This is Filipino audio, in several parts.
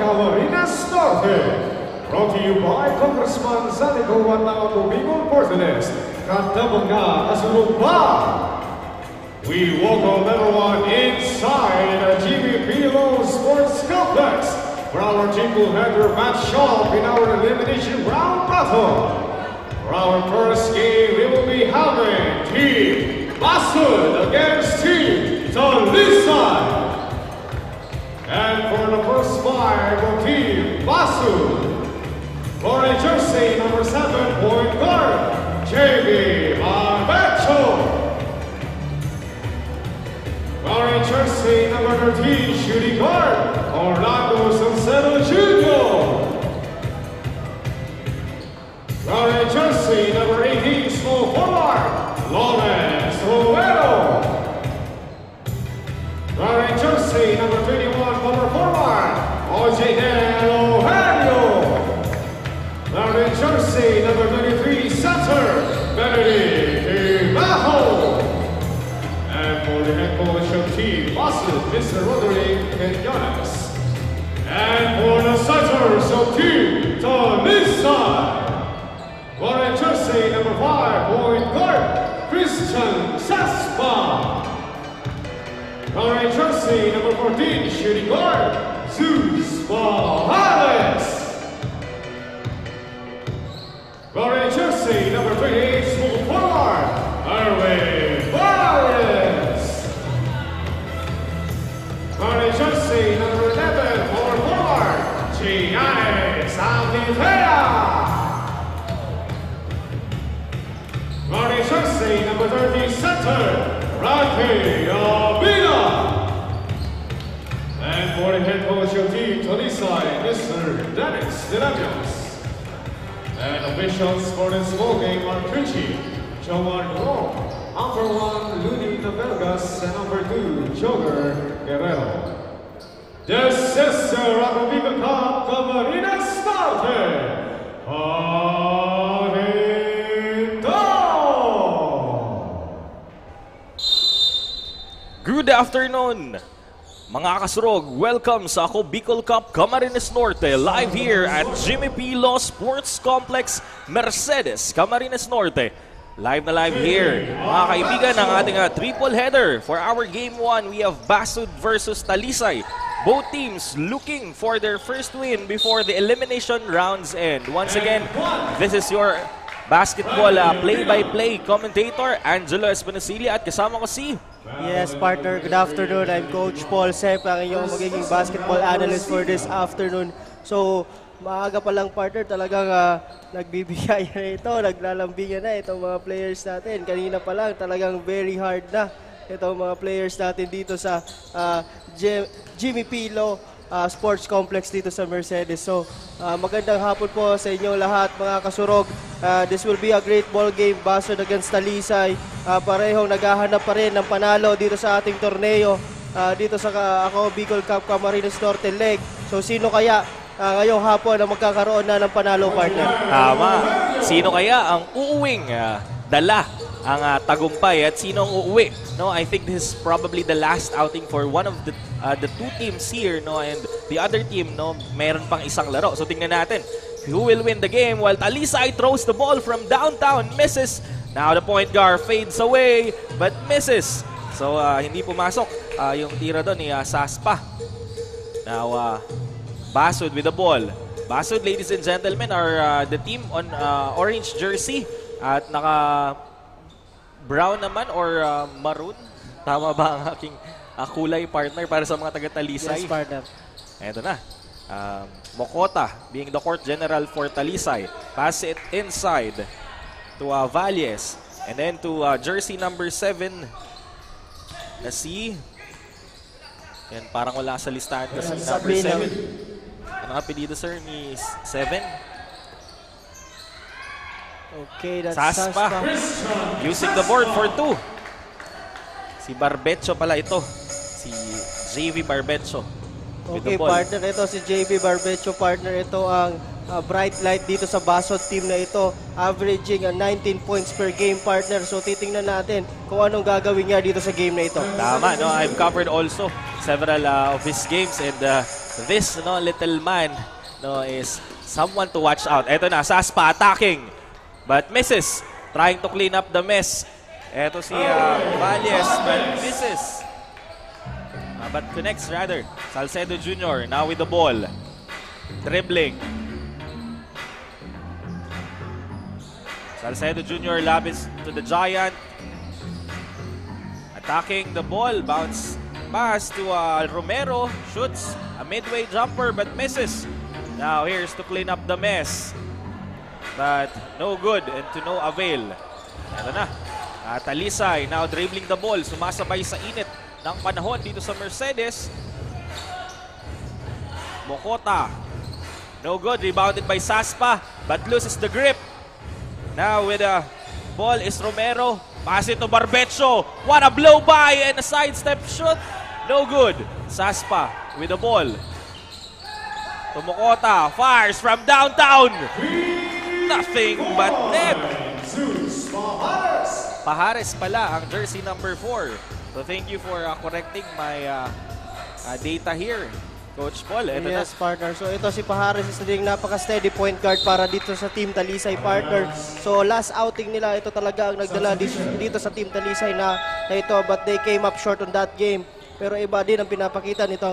Camarines Norte. Brought to you by Congressman Zanico Watao Bicol Portunes. Katabanga Kasurumba. We welcome everyone inside Jimmy Pilo Sports Complex for our jingle header match up in our elimination round battle. For our first game, we will be having Team Basud against Team Talisay. And for the first five of Team Basud, for a jersey number 7 point guard, JB Barbecho. For a jersey number 13 shooting guard, Orlando Salcedo Jr. For a jersey number 18 small forward, Lawrence Romero. For a jersey number 21 power forward, Ojeden Ohario. For a jersey number 23 center, Benedict Ibajo. And for the head coach of Team Basud, Mr. Roderick Quinones. And for the centers of Team Talisay. For a jersey number 5 point guard, Christian Saspa. For a jersey number 14 shooting guard, Zeus Bajales. For a jersey number 28 small forward, Erwin Barres. For a jersey number 11 power forward, Giannis Altivera. For a jersey number 30 center, Rocky Albina. And for the head coach of Team Talisay, Mr. Dennis De Labios. And officials for this ball game are Trichy, Joan Rome, number 1 Luni Novelgas, and number 2 Joker Guerrero. This is the Rocky Cup Camarines Norte. Good afternoon, mga kasurog. Welcome sa Ako Bicol Cup Camarines Norte, live here at Jimmy Pilo Sports Complex, Mercedes, Camarines Norte. Live na live here, mga kaibigan, ang ating triple header. For our game 1, we have Basud versus Talisay. Both teams looking for their first win before the elimination rounds end. Once again, this is your basketball play-by-play commentator, Angelo Espinosilia, at kasama ko si... Yes, partner. Good afternoon. I'm Coach Paul Sepp, ang inyong magiging basketball analyst for this afternoon. So, maaga pa lang, partner, talagang nagbibigay na ito, naglalambingan na itong mga players natin. Kanina pa lang, talagang very hard na itong mga players natin dito sa Jimmy Pilo Sports Complex dito sa Mercedes. So, magandang hapon po sa inyong lahat, mga kasurog. This will be a great ball game, Basud against Talisay. Parehong naghahanap pa rin ng panalo dito sa ating torneo, dito sa Ako Bicol Cup Camarines Norte Leg. So, sino kaya ngayong hapon na magkakaroon na ng panalo, partner? Tama. Sino kaya ang uuwing dala ang tagumpay at sino ang uuwi? No, I think this is probably the last outing for one of the two teams here, no, and the other team, no, meron pang isang laro. So tingnan natin who will win the game while Talisay throws the ball from downtown, misses. Now the point guard fades away but misses. So hindi pumasok yung tira doon ni Saspa. Now Basud with the ball. Basud, ladies and gentlemen, are the team on orange jersey at naka brown naman or maroon. Tama ba ang aking kulay, partner, para sa mga taga-Talisay? Yes, partner. Eto na. Mokota being the court general for Talisay. Pass it inside to Valles. And then to jersey number 7 na si... Yan, parang wala sa listahan kasi number 7. Ano ang apelido, sir, ni 7? Okay, that's Saspa. Using the board for 2. Si Barbecho pala ito. Si JV Barbecho. Okay, partner, ito si JB Barbecho, partner. Ito ang bright light dito sa Basud team na ito. Averaging 19 points per game, partner. So titingnan natin kung anong gagawin niya dito sa game na ito. Tama, no? I've covered also several of his games and this little man is someone to watch out. Eto na, Saspa attacking, but misses. Trying to clean up the mess. Eto si Valles, but misses. But connects rather. Salcedo Jr. now with the ball. Dribbling. Salcedo Jr. labis to the Giant. Attacking the ball. Bounce pass to Romero. Shoots a midway jumper but misses. Now here's to clean up the mess. But no good and to no avail. Ito na. Talisay now dribbling the ball. Sumasabay sa init ng panahon dito sa Mercedes. Mokota. No good. Rebounded by Saspa but loses the grip. Now with the ball is Romero. Pass it to Barbecho. What a blow by and a sidestep shoot. No good. Saspa with the ball. To Mokota. Fires from downtown. Nothing but net. Pahares pala ang jersey number 4. So thank you for correcting my data here, Coach Paul. Ito yes, partner. So ito si Pahares is naging napaka-steady point guard para dito sa Team Talisay, partner. So last outing nila, ito talaga ang nagdala dito sa Team Talisay na ito, but they came up short on that game. Pero iba din ang pinapakita nito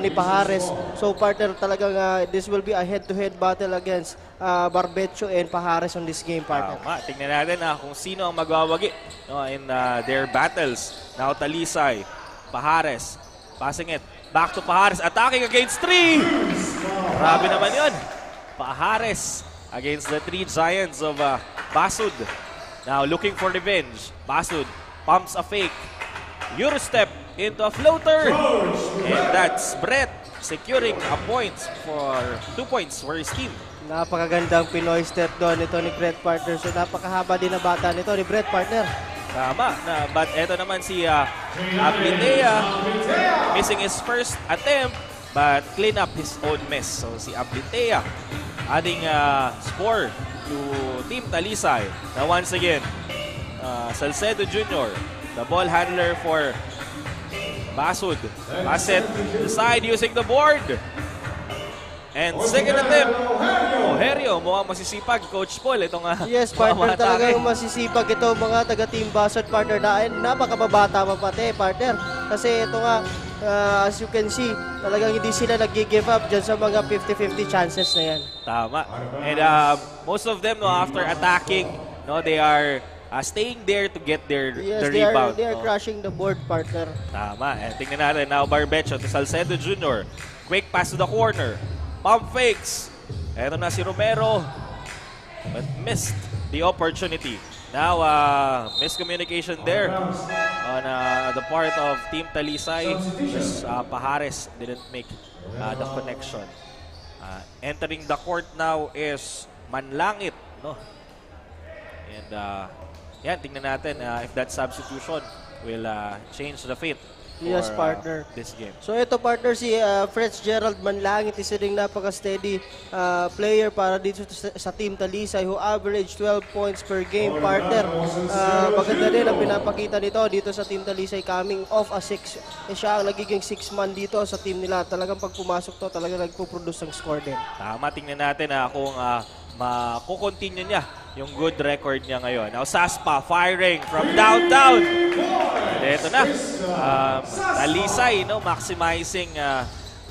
ni Pahares. So partner, talagang this will be a head-to-head battle against Barbecho and Pahares on this game, partner. Tingnan natin kung sino ang magwawagi in their battles. Now Talisay, Pahares, passing it back to Pahares, attacking against 3. Grabe naman yun. Pahares against the 3 Giants of Basud. Now looking for revenge. Basud pumps a fake. Eurostep into a floater. And that's Brett securing a point for 2 points for his team. Napakagandang Pinoy step doon ito ni Brett, partner. So napakahaba din na bata nito ni Brett, partner. Tama. But eto naman si Ablitea missing his first attempt but clean up his own mess. So si Ablitea adding score to Team Talisay. Now once again, Salcedo Jr., the ball handler for Basud. Pass it to the side using the board. And second attempt. Ojerio, mukhang masisipag, Coach Paul. Itong yes, partner, talagang masisipag ito mga taga-Team Basud, partner. Napakababata pa pati, partner. Kasi ito nga, as you can see, talagang hindi sila nag-give up dyan sa mga 50-50 chances na yan. Tama. And most of them, after attacking, they are staying there to get the rebound. They are crushing the board, partner. Tama. And tingnan natin now Barbecho to Salcedo Jr. Quick pass to the corner. Pump fakes. Eto na si Romero. But missed the opportunity. Now, miscommunication there on the part of Team Talisay. Pahares didn't make the connection. Entering the court now is Manlangit. And yan, tingnan natin if that substitution will change the fate yes, for partner. this game. So ito, partner, si Fritz Gerald Manlangit is ring napaka-steady player para dito sa Team Talisay who averaged 12 points per game, partner. Maganda rin ang pinapakita nito dito sa Team Talisay coming off a 6. Siya ang nagiging 6-man dito sa team nila. Talagang pag pumasok to, talagang nagpo-produce ng score din. Tama, tingnan natin kung makukontinue niya yung good record niya ngayon. Now Saspa firing from downtown. And ito na. Talisay, maximizing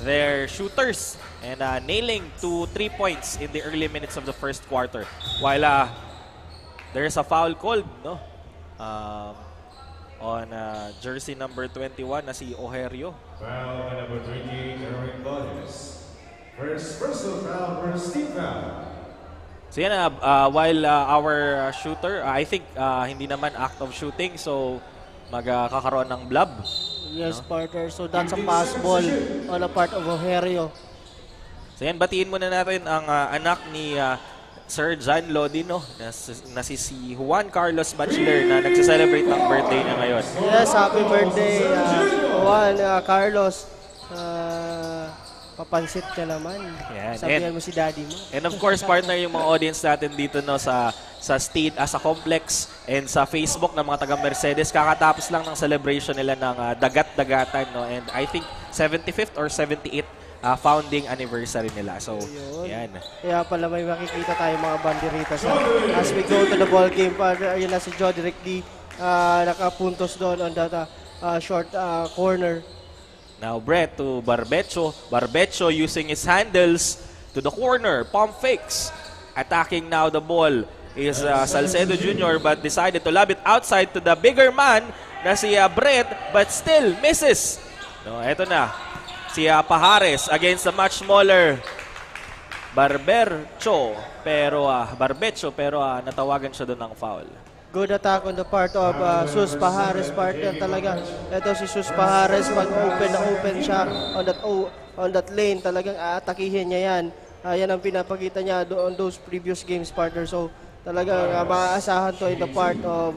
their shooters and nailing to 3 points in the early minutes of the first quarter. While there's a foul called on jersey number 21 na si Ojerio. Foul number 28, Aaron Bonus. First personal foul for Steve Foul. So yan, while our shooter, I think hindi naman act of shooting, so magkakaroon ng blob. Yes, partner. So that's a pass ball on a part of Ojerio. So yan, batiin muna natin ang anak ni Sir John Lodino, na si Juan Carlos Bachelor na nagsa-celebrate ng birthday niya ngayon. Yes, happy birthday, Juan Carlos. Papansit ka naman. Yan. Sabihan mo si daddy mo. And of course, partner, yung mga audience natin dito sa state, sa complex and sa Facebook ng mga taga Mercedes, kakatapos lang ng celebration nila ng dagat-dagatan. And I think 75th or 78th founding anniversary nila. So, yan. Kaya pala may makikita tayo mga banderitas. As we go to the ball game, ayun na si Joderick D. Nakapuntos doon on that short corner. Now, Brett to Barbecho. Barbecho using his handles to the corner. Pump fakes. Attacking now the ball is Salcedo Jr. but decided to lob it outside to the bigger man na si Brett but still misses. No, eto na. Si Pajares against the much smaller Barbecho pero natawagan siya doon ng foul. Good attack on the part of Sus Pajares, partner talaga. Ito si Sus Pajares, pag open siya on that lane, talagang aatakihin niya yan. Yan ang pinapakita niya on those previous games, partner. So talagang maaasahan to in the part of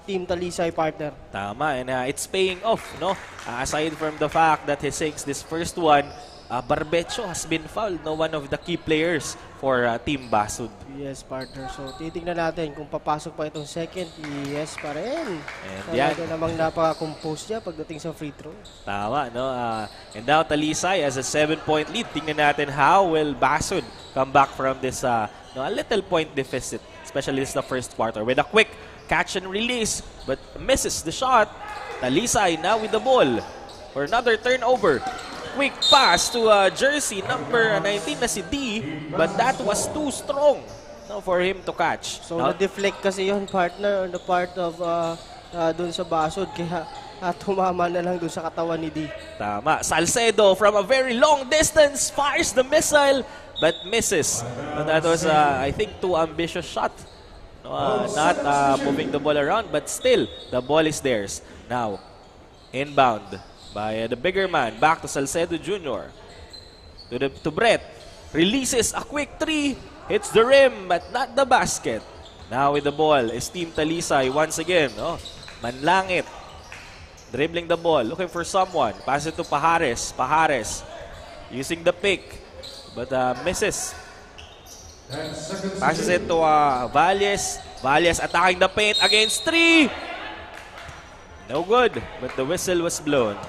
Team Talisay, partner. Tama, and it's paying off, no? Aside from the fact that he sinks this first one, Barbecho has been fouled, no? One of the key players for Team Basud. Yes, partner. So titignan natin kung papasok pa itong second. Yes pa rin. And namang napaka-compose niya pagdating sa free throw. Tama, no? And now Talisay has a 7-point lead. Tingnan natin how will Basud come back from this a little point deficit, especially this the first quarter. With a quick catch and release, but misses the shot. Talisay now with the ball for another turnover. Quick pass to jersey number 19 na si D, but that was too strong for him to catch. So na-deflect kasi yun, partner, on the part of dun sa Basud, kaya tumama na lang dun sa katawan ni D. Tama. Salcedo from a very long distance fires the missile, but misses. And that was, I think, too ambitious shot. Not moving the ball around, but still, the ball is theirs. Now, inbound by the bigger man. Back to Salcedo Jr. To Brett. Releases a quick three. Hits the rim, but not the basket. Now with the ball is Team Talisay once again. Manlangit. Dribbling the ball. Looking for someone. Pass it to Pajares. Pajares using the pick, but misses. Passes it to Valles. Valles attacking the paint against three. No good, but the whistle was blown.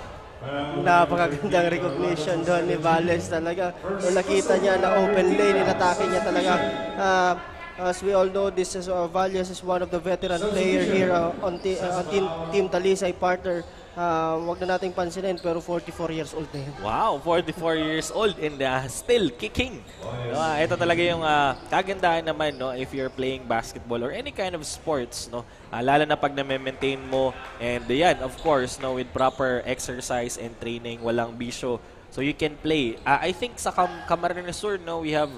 Napakagandang recognition doon ni Valles talaga. Nung nakita niya na open lane, inatake niya talaga. As we all know, this is Valles is one of the veteran player here on Team Talisay, partner. Wag na nating pansinin, pero 44 years old na yun. Wow, 44 years old and still kicking. Ito talaga yung kagandahan naman, no, if you're playing basketball or any kind of sports, no, lalo na pag na-maintain mo. And yan, of course, no, with proper exercise and training, walang bisyo. So you can play. I think sa Camarines Sur, no, we have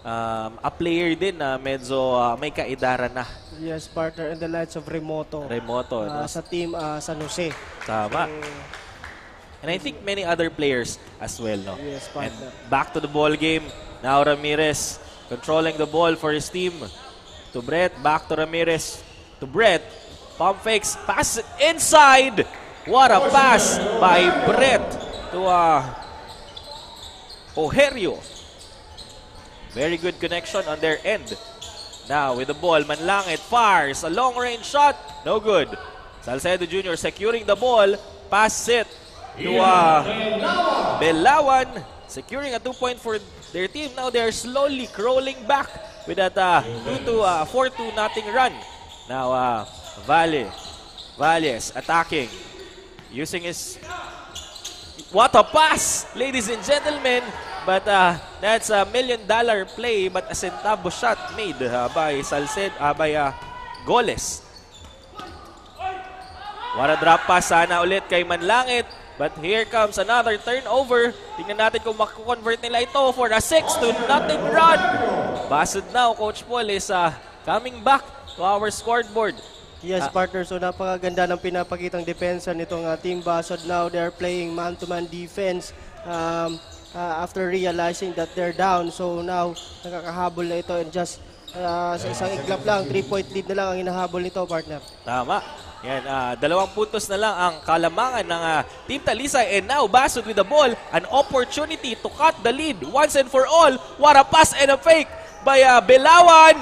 a player din na medyo may kaedara na. Yes, partner, in the likes of Remoto. Remoto, no? Sa team San Jose. Tama. And I think many other players as well, no? Yes, partner. And back to the ball game. Now Ramirez controlling the ball for his team. To Brett, back to Ramirez. To Brett. Pump fakes, pass it inside. What a pass by Brett to Ojerio. Very good connection on their end. Now with the ball, Manlangit fires a long-range shot. No good. Salcedo Jr. securing the ball. Pass it to Belawan. Securing a 2-point for their team. Now they're slowly crawling back with that 4-2 nothing run. Now Valles attacking. Using his... What a pass, ladies and gentlemen. But that's $1 million play, but a centavo shot made by Salcedo, by Goles. What a drop pass sana ulit kay Manlangit. But here comes another turnover. Tingnan natin kung makakonvert nila ito for a 6-0 run. Basud now, Coach Paul is coming back to our scoreboard. Yes, partner. So napakaganda ng pinapakitang depensa nitong Team Basud. Now they're playing man-to-man defense. After realizing that they're down. So now, nakakahabol na ito and just sa isang iglap lang, 3-point lead na lang ang hinahabol nito, partner. Tama. Yan, 2 puntos na lang ang kalamangan ng Team Talisay. And now, Basud with the ball, an opportunity to cut the lead once and for all. What a pass and a fake by Belawan.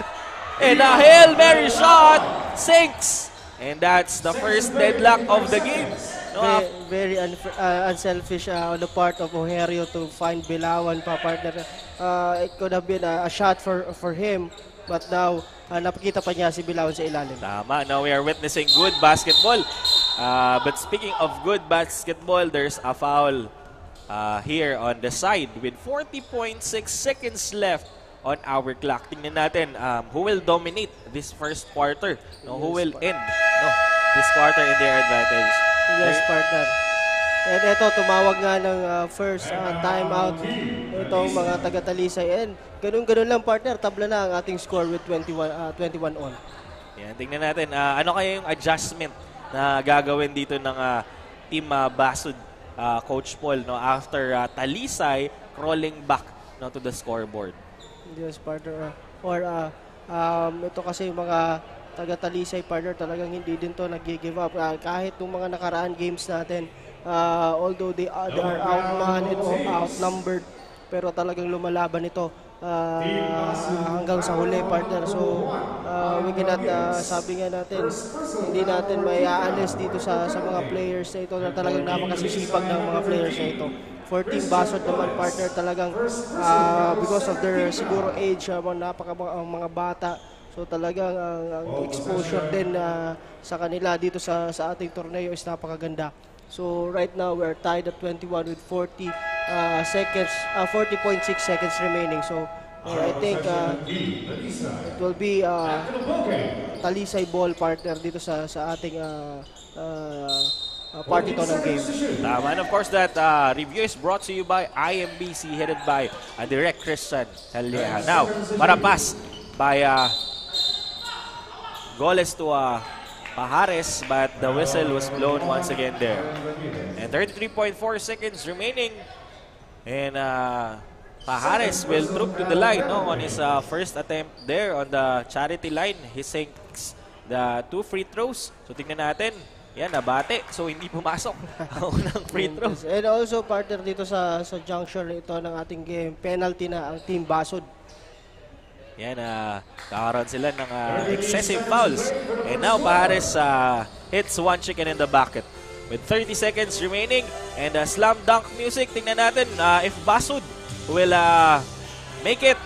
And a Hail Mary shot sinks. And that's the first deadlock of the game. No, Very unselfish on the part of Ojerio to find Bilawan pa, partner. It could have been a shot for him, but now napakita pa niya si Bilawan sa ilalim. tama. Now we are witnessing good basketball. But speaking of good basketball, there's a foul here on the side with 40.6 seconds left on our clock. Tingnan natin who will dominate this first quarter. No, who will end this quarter in their advantage. Yes, partner. And ito, tumawag nga ng first timeout itong mga taga-Talisay. And ganun-ganun lang, partner. Tabla na ang ating score with 21 on. Yan, tingnan natin. Ano kaya yung adjustment na gagawin dito ng Team Basud, Coach Paul, no, after Talisay crawling back to the scoreboard? Yes, partner. Ito kasi yung mga taga-Talisay, partner, talagang hindi din to nag-give up. Kahit yung mga nakaraan games natin, although they are outmanned and outnumbered, pero talagang lumalaban ito hanggang sa huli, partner. So, we cannot, sabi nga natin, hindi natin may aalis dito sa mga players na ito na talagang napakasisipag ng mga players na ito. For Team Basud naman, partner, talagang because of their siguro age, mga bata, so talagang ang exposure din sa kanila dito sa ating torneo is napakaganda. So right now we are tied at 21 with 40.6 seconds remaining. So I think it will be Talisay ball, partner, dito sa ating party to ng game. Tama. And of course, that review is brought to you by IMBC, headed by Direct Christian Helieja. Now, para pass by Goles to Pajares, but the whistle was blown once again there. And 33.4 seconds remaining. And Pajares will troop to the line on his first attempt there on the charity line. He sinks the 2 free throws. So tingnan natin. Yan, nabate. So hindi pumasok ang unang free throw. And also, partner, dito sa juncture ito ng ating game, penalty na ang Team Basud. Yan, kakaroon sila ng excessive fouls. And now, Pajares hits one chicken in the bucket. With 30 seconds remaining and slam dunk music, tingnan natin if Basud will make it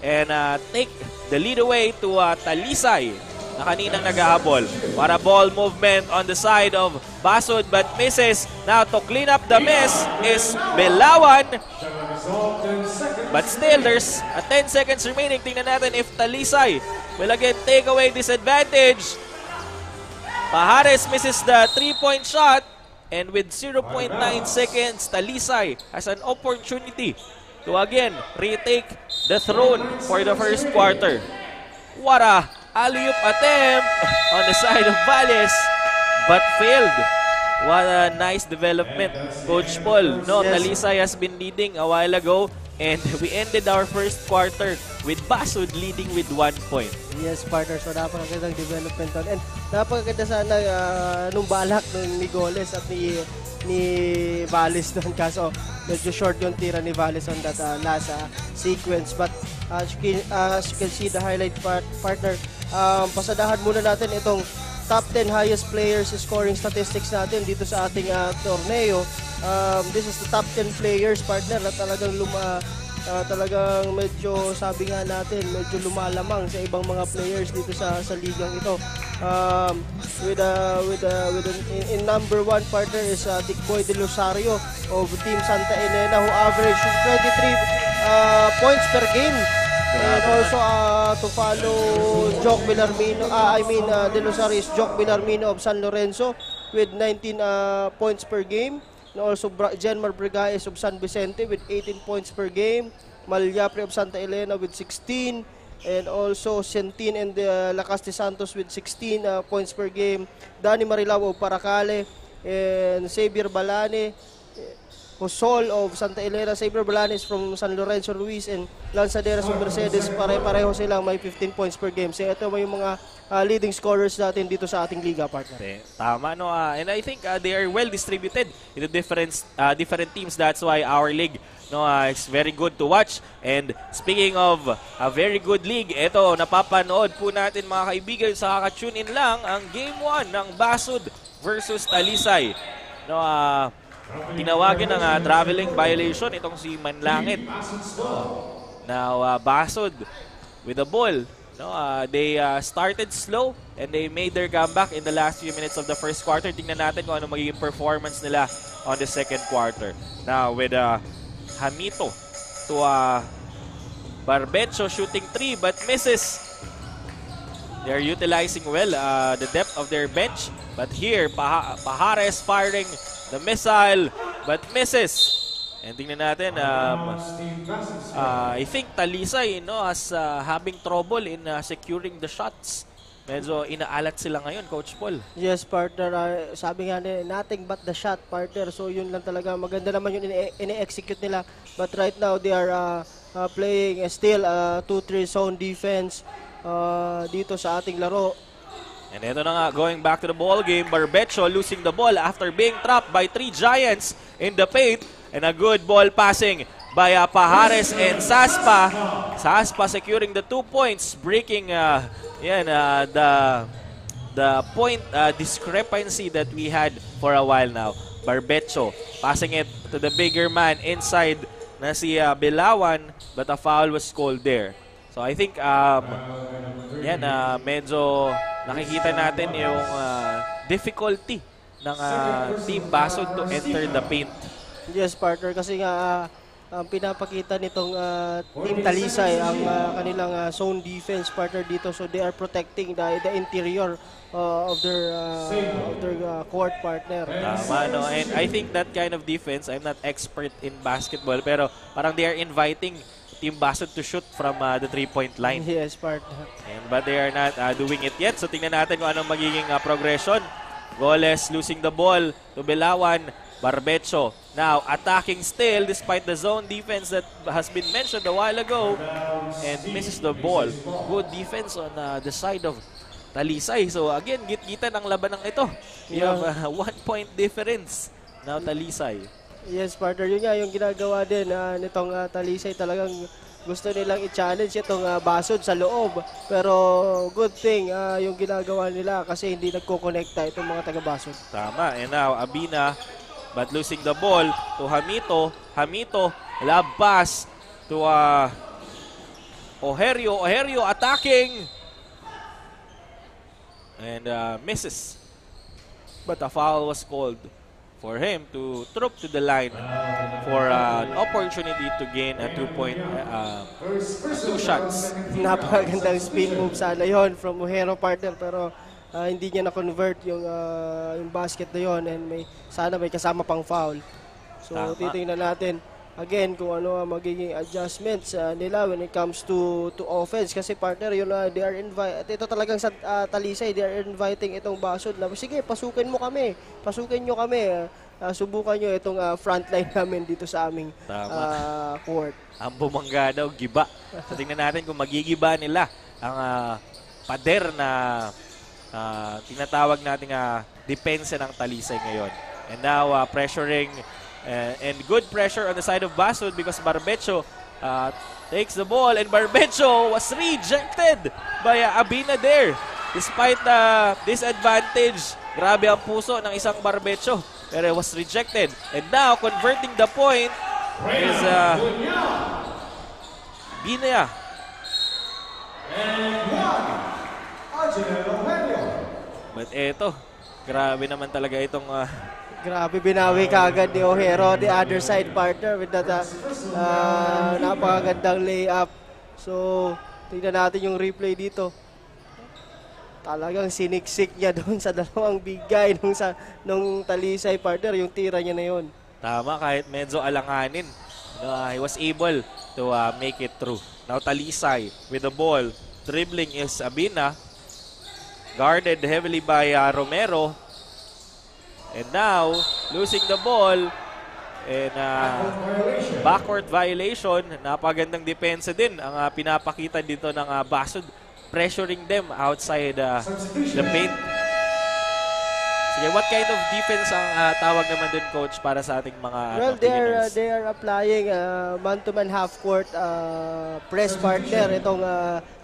and take the lead away to Talisay na kaninang nag-aabol. Para ball movement on the side of Basud but misses. Now to clean up the mess is Bilawan. But still, there's 10 seconds remaining. Tingnan natin if Talisay will again take away this advantage. Pajares misses the 3-point shot. And with 0.9 seconds, Talisay has an opportunity to again retake the throne for the first quarter. What a alley-oop attempt on the side of Valles, but failed. What a nice development, Coach Paul. No, yes. Talisay has been leading a while ago, and we ended our first quarter with Basud leading with 1 point. Yes, partner. So, napakagandang development doon. And napakaganda sana nung balak ni Goles at ni Valles doon. Kaso, medyo short yung tira ni Valles on that last sequence. But as you can see the highlight partner, pasadahan muna natin itong top 10 highest players scoring statistics natin dito sa ating torneo. This is the top 10 players, partner, na talagang medyo, sabi nga natin, medyo lumalamang sa ibang mga players dito sa ligang ito. In number 1, partner, is Dicboy De Losario of Team Santa Elena, who averaged 23 points per game. And also to follow Jock Villarmino, De Losario is Jock Villarmino of San Lorenzo with 19 points per game. And also Jenmar Brigaes of San Vicente with 18 points per game. Malyapre of Santa Elena with 16. And also Sentin and Lacas de Santos with 16 points per game. Danny Marilao of Paracale. And Xavier Balane, Josol of Santa Elena. Xavier Balane is from San Lorenzo Luis. And Lanzaderas of Mercedes, pare-pareho silang may 15 points per game. So ito may mga leading scorers natin dito sa ating liga, partner. Tama, no? And I think they are well distributed in the different teams. That's why our league is very good to watch. And speaking of a very good league, ito, napapanood po natin mga kaibigan sa kaka-tune in lang ang Game 1 ng Basud versus Talisay. No, tinawagan ng traveling violation itong si Manlangit. Now, Basod with the ball. No, they started slow and they made their comeback in the last few minutes of the first quarter. Tingnan natin kung ano magiging performance nila on the second quarter. Now, with Hamito to Barbecho shooting 3 but misses. They're utilizing well the depth of their bench. But here, Pajares firing the missile but misses. And tingnan natin, I think Talisay has having trouble in securing the shots. Medyo inaalat sila ngayon, Coach Paul. Yes, partner. Sabi nga nothing but the shot, partner. So yun lang talaga. Maganda naman yung ini-execute nila. But right now, they are playing still 2-3 zone defense dito sa ating laro. And ito na nga, going back to the ball game, Barbecho losing the ball after being trapped by 3 Giants in the paint. And a good ball passing by Pajares and Saspa. Saspa securing the 2 points, breaking the point discrepancy that we had for a while now. Barbecho passing it to the bigger man inside na si Bilawan, but a foul was called there. So I think medyo nakikita natin yung difficulty ng Team Basod to enter the paint. Yes, partner, kasi nga ang pinapakita nitong Team Talisay ang kanilang zone defense, partner, dito. So they are protecting the interior of their court, partner. Tama, no? And I think that kind of defense, I'm not expert in basketball, pero parang they are inviting Team Basod to shoot from the 3-point line. Yes, partner. But they are not doing it yet. So tingnan natin kung anong magiging progression. Goles losing the ball to Bilawan. Barbecho now attacking still despite the zone defense that has been mentioned a while ago and misses the ball. Good defense on the side of Talisay. So again, git-gitan ang laban ng ito. We have 1 point difference now Talisay. Yes, partner. Yun nga yung ginagawa din nitong Talisay. Talagang gusto nilang i-challenge itong Basod sa loob. Pero good thing yung ginagawa nila kasi hindi nagko-connecta itong mga taga-Basod. Tama. And now, Abina but losing the ball to Hamito. Hamito, lob pass to Ojerio. Ojerio attacking. And misses. But a foul was called for him to troop to the line for an opportunity to gain a 2-point 2 shots. Napakagandang spin move sana yon from Ojero, partner, pero hindi niya na-convert yung basket na yon and sana may kasama pang foul. So titingnan natin again kung ano ang magiging adjustments nila when it comes to offense kasi, partner, yun they are ito talagang sa Talisay, they are inviting itong Basod na sige, pasukin nyo kami, subukan nyo itong front line namin dito sa aming court. Ang bumangga daw, giba. So tingnan natin kung magigiba nila ang pader na tinatawag nating depensa ng Talisay ngayon. And now pressuring and good pressure on the side of Basod because Barbecho takes the ball and Barbecho was rejected by Abina there. Despite the disadvantage, grabe ang puso ng isang Barbecho, pero it was rejected. And now converting the point is Binaya. But eto, grabe naman talaga itong grabe, binawi kaagad ni Ojero the other side, partner, with that napakagandang layup. So tingnan natin yung replay dito. Talagang siniksik niya doon sa dalawang bigay nung Talisay, partner, yung tira niya na yun. Tama, kahit medyo alanganin, he was able to make it through. Now Talisay with the ball, dribbling is Abina, guarded heavily by Romero. And now, losing the ball and backward violation. Napagandang depensa din ang pinapakita dito ng Basod, pressuring them outside the paint. Sige, what kind of defense ang tawag naman dun, Coach, para sa ating mga well, they are applying man-to-man half-court press, partner, itong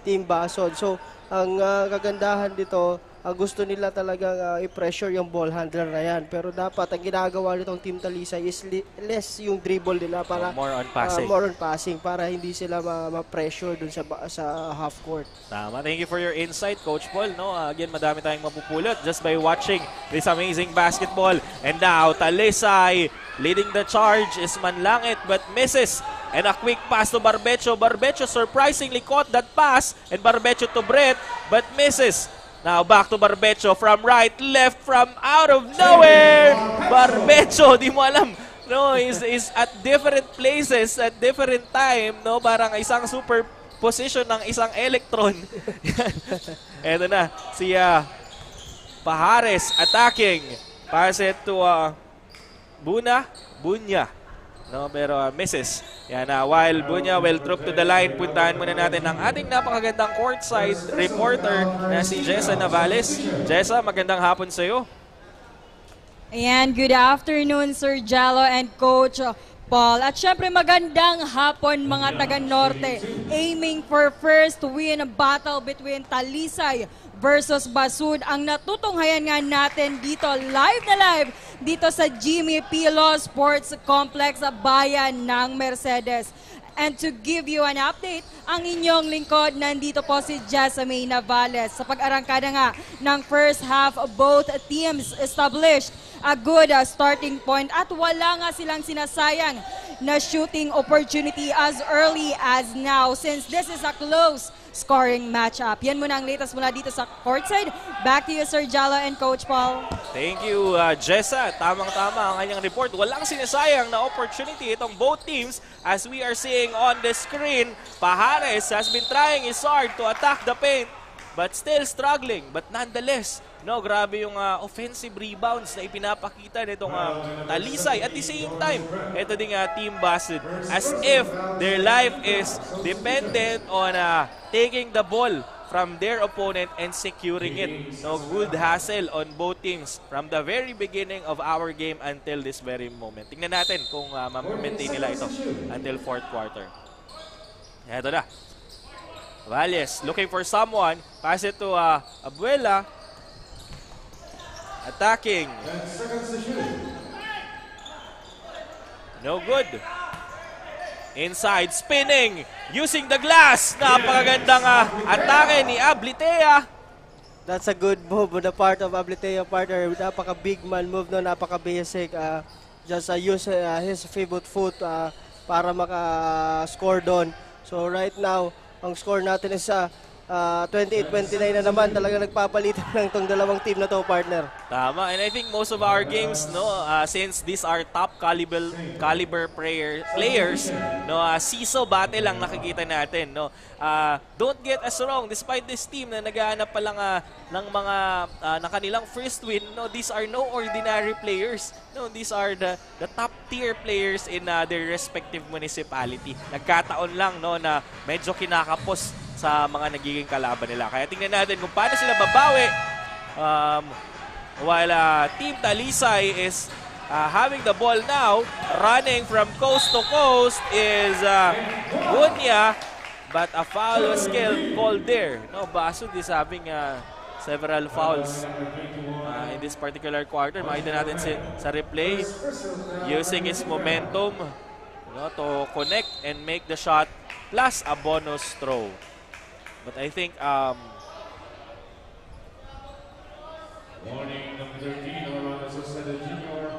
Team Basod. So, ang kagandahan dito, gusto nila talagang i-pressure yung ball handler na yan. Pero dapat ang ginagawa nitong Team Talisay is less yung dribble nila para more on passing. more on passing para hindi sila ma-pressure dun sa half court. Tama. Thank you for your insight, Coach Paul. No, again, madami tayong mapupulot just by watching this amazing basketball. And now, Talisay leading the charge is Manlangit but misses. And a quick pass to Barbecho. Barbecho surprisingly caught that pass. And Barbecho to Brett but misses. Now back to Barbecho from right, left, from out of nowhere. Barbecho, di mo alam. No, is at different places at different time. No, parang isang superposition ng isang electron. Eto na, si Pajares attacking. Pass it to Bunya. No, pero misses. Yan na, while Bunya will drop to the line, puntahan muna natin ang ating napakagandang courtside reporter na si Jessa Navales. Jessa, magandang hapon sa iyo. Ayan, good afternoon Sir Jello and Coach Paul. At syempre magandang hapon mga taga-Norte. Aiming for first win battle between Talisay versus Basud ang natutunghayan nga natin dito live na live dito sa Jimmy Pilo Sports Complex bayan ng Mercedes. And to give you an update, ang inyong lingkod, nandito po si Jessamine Navales. Sa pag-arangkada nga ng first half, both teams established a good starting point at wala nga silang sinasayang na shooting opportunity as early as now since this is a close scoring matchup. Yan muna ang latest mula dito sa courtside. Back to you, Sir Jallo and Coach Paul. Thank you, Jessa. Tamang-tama ang kanyang report. Walang sinasayang na opportunity itong both teams as we are seeing on the screen. Pajares has been trying his hard to attack the paint but still struggling. But nonetheless, no, grabe yung offensive rebounds na ipinapakita nitong Talisay. At the same time, ito ding Team Basud as if their life is dependent on taking the ball from their opponent and securing it. No, good hustle on both teams from the very beginning of our game until this very moment. Tingnan natin kung ma-maintain nila ito until fourth quarter. Ito na. Valles looking for someone. Pass it to Abuela. Attacking. No good. Inside, spinning, using the glass. Napakagandang atake ni Ablitea. That's a good move on the part of Ablitea, partner. Napaka-big man move, no? Napaka-basic. Just use his favorite foot para maka-score doon. So right now, ang score natin is 28-29 na naman. Talaga nagpapalitan ng tong dalawang team na to, partner. Tama, and I think most of our games, no, since these are top caliber players, no, seesaw battle lang nakikita natin, no. Don't get us wrong, despite this team na naghahanap pa lang ng mga na kanilang first win, no, these are no ordinary players. No, these are the top tier players in their respective municipality. Nagkataon lang, no, na medyo kinakapos sa mga nagiging kalaban nila. Kaya tingnan natin kung paano sila babawi. While Team Talisay is having the ball now, running from coast to coast is Bunya, but a foul was called there. No, Basud is having several fouls in this particular quarter. Makita natin sa replay, using his momentum, no, to connect and make the shot plus a bonus throw. But I think Warning number 13, Orlando Salcedo Jr.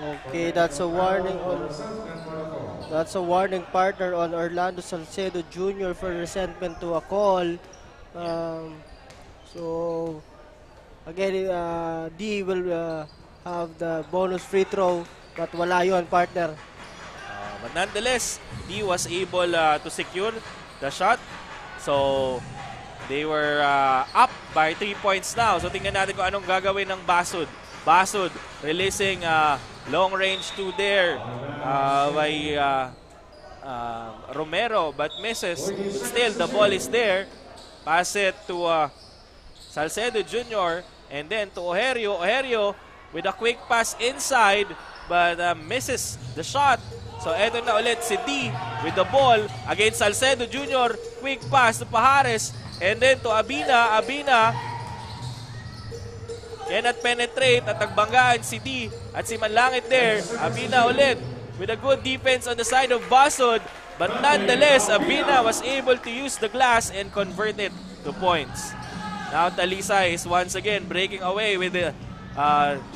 Okay, that's a warning partner on Orlando Salcedo Jr. for resentment to a call. So again, D will have the bonus free throw, but wala yon, partner. But nonetheless, D was able to secure the shot. So they were up by 3 points now. So tingnan natin kung anong gagawin ng Basud. Basud releasing long range 2 there by Romero, but misses. But still, the ball is there. Pass it to Salcedo Jr. and then to Ojerio. Ojerio with a quick pass inside, but misses the shot. So eto na ulit si D with the ball against Salcedo Jr. Quick pass to Pajares and then to Abina. Abina cannot penetrate at nagbanggaan si D at si Manlangit there. Abina ulit with a good defense on the side of Basod. But nonetheless, Abina was able to use the glass and convert it to points. Now Talisay is once again breaking away with the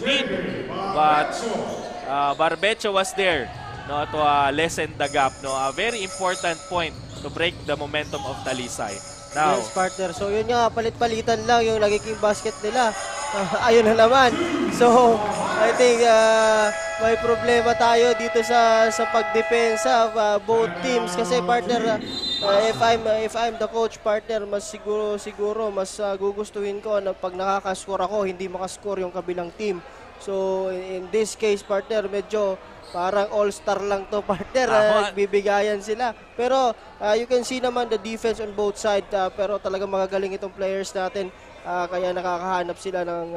lead. But Barbecho was there, no, to lessen the gap. No? A very important point to break the momentum of Talisay. Now, Yes, partner. So yun nga, palit-palitan lang yung nagiging basket nila. Ayun na naman. So, I think may problema tayo dito sa pagdepensa both teams kasi partner, if I'm the coach, partner, mas siguro mas gugustuhin ko na pag nakaka-score ako, hindi makascore yung kabilang team. So, in this case, partner, medyo parang all-star lang to, partner. Bibigayan sila. Pero, you can see naman the defense on both sides. Pero talagang magagaling itong players natin. Kaya nakakahanap sila ng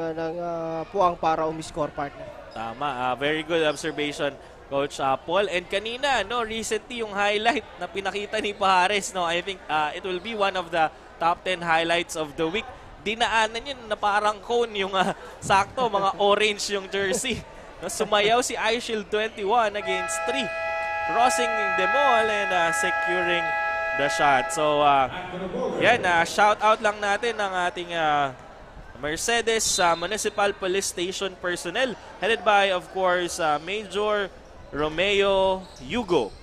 puwang para umiscore, partner. Tama. Very good observation, Coach Paul. And kanina, no, recently yung highlight na pinakita ni Pahares, no, I think it will be one of the top 10 highlights of the week. Dinaanan yun na parang cone yung sakto, mga orange yung jersey. No, sumayaw si iShield 21 against 3. Crossing them all and securing the shot. So, yan, shout out lang natin ng ating Mercedes Municipal Police Station personnel headed by, of course, Major Romeo Hugo.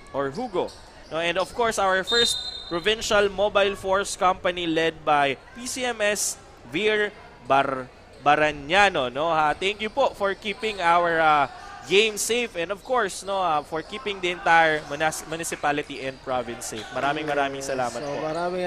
No, and of course, our first provincial mobile force company led by PCMS Vir Baranyano. No? Thank you po for keeping our game safe and of course for keeping the entire municipality and province safe. Maraming salamat po.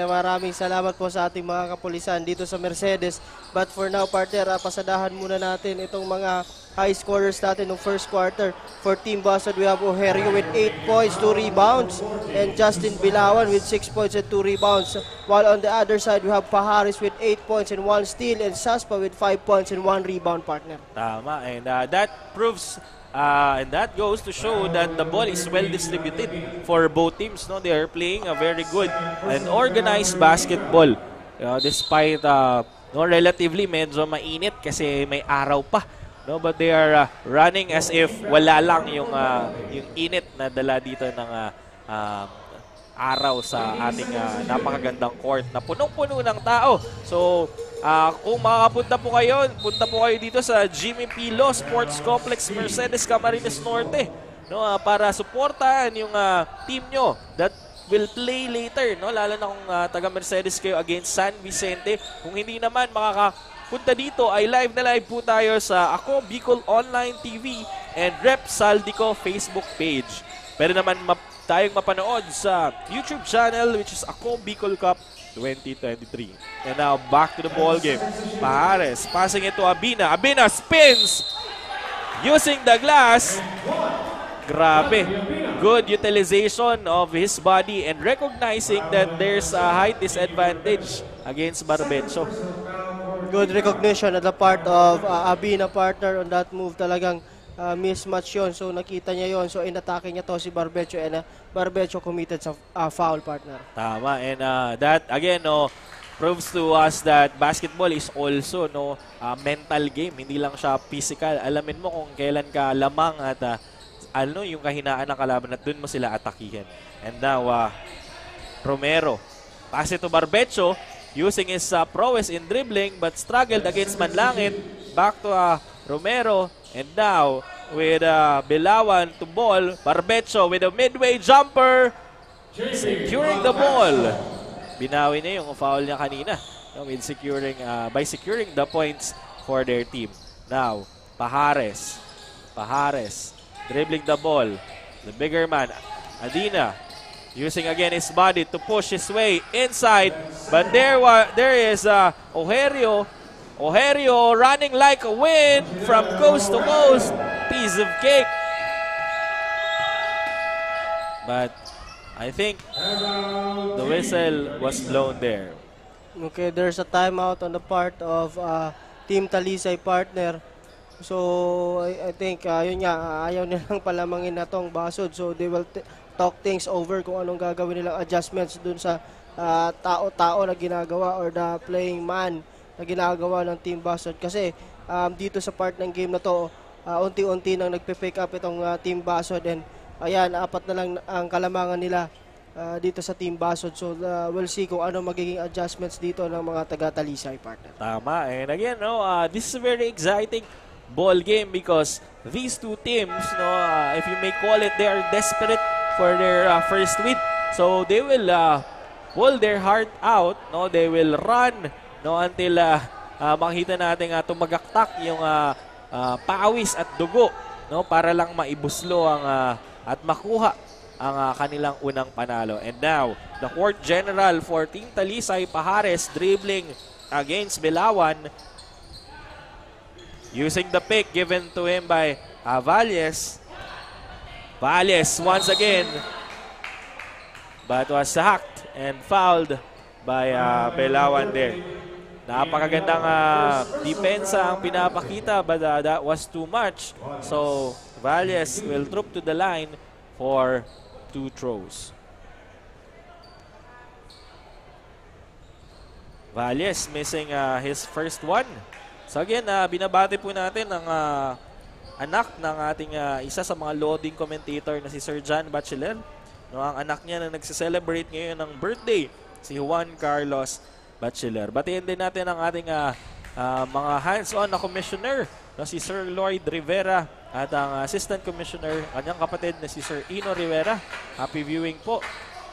Maraming salamat po sa ating mga kapulisan dito sa Mercedes. But for now, partner, pasadahan muna natin itong mga high scorers natin ng first quarter. For Team Basod, we have Ojerio with 8 points, 2 rebounds, and Justin Bilawan with 6 points and 2 rebounds. While on the other side, we have Pahares with 8 points and 1 steal, and Saspa with 5 points and 1 rebound, partner. Tama, and that proves and that goes to show that the ball is well distributed for both teams. No, they are playing a very good and organized basketball. Despite relatively medyo mainit kasi may araw pa. No, but they are running as if wala lang yung init na dala dito ng araw sa ating napakagandang court na punong-puno ng tao. So, kung makakapunta po kayo, punta po kayo dito sa Jimmy Pilo Sports Complex Mercedes Camarines Norte, no, para suportahan yung team nyo that will play later, no, lalo na kung taga Mercedes kayo against San Vicente. Kung hindi naman makakapunta dito, ay live na live po tayo sa Ako Bicol Online TV and Rep Saldico Facebook page. Pwede naman tayong mapanood sa YouTube channel which is Ako Bicol Cup 2023. And now back to the ball game. Pahares passing it to Abina. Abina spins using the glass. Grabe. Good utilization of his body and recognizing that there's a height disadvantage against Barbecho. Good recognition at the part of Abina, partner, on that move. Talagang mismatch yun. So nakita niya yun. So inatake niya to si Barbecho and Barbecho committed sa foul, partner. Tama. And that again proves to us that basketball is also a mental game. Hindi lang siya physical. Alamin mo kung kailan ka lamang at yung kahinaan ng kalaban at dun mo sila atakihin. And now Romero pass it to Barbecho using his prowess in dribbling but struggled against Manlangit. Back to Romero. And now, with Bilawan to ball, Barbecho with a midway jumper, securing the ball. Binawi niya yung foul niya kanina, with by securing the points for their team. Now, Pahares, dribbling the ball. The bigger man, Adina, using again his body to push his way inside. But there is Ojerio running like a wind from coast to coast. Piece of cake. But I think the whistle was blown there. Okay, there's a timeout on the part of Team Talisay, partner. So, I think, yun nga, ayaw nilang palamangin na tong Basod. So, they will talk things over kung anong gagawin nilang adjustments dun sa tao-tao na ginagawa or the playing man na ginagawa ng Team Basod. Kasi dito sa part ng game na to. Unti-unti nang nagpe-pick up itong Team Basod, and ayan, 4 na lang ang kalamangan nila dito sa Team Basod. So we'll see kung ano magiging adjustments dito ng mga taga-Talisay, partner. Tama. And again, this is a very exciting ball game because these two teams, if you may call it, they are desperate for their first win. So they will pull their heart out. They will run until makita natin tumagaktak yung pawis at dugo, para lang maibuslo at makuha ang kanilang unang panalo. And now, the court general for Team Talisay, Pajares, dribbling against Belawan, using the pick given to him by Valles. Valles once again, but was sacked and fouled by Belawan there. Napakagandang depensa ang pinapakita, but that was too much. So, Valles will troop to the line for 2 throws. Valles missing his first one. So again, binabati po natin ang anak ng ating isa sa mga loading commentator na si Sir John Bachiller. Ang anak niya na nagse-celebrate ngayon ng birthday, si Juan Carlos Bachiller. Batiin din natin ang ating mga hands-on na commissioner na si Sir Lloyd Rivera at ang assistant commissioner, kanyang kapatid na si Sir Ino Rivera. Happy viewing po.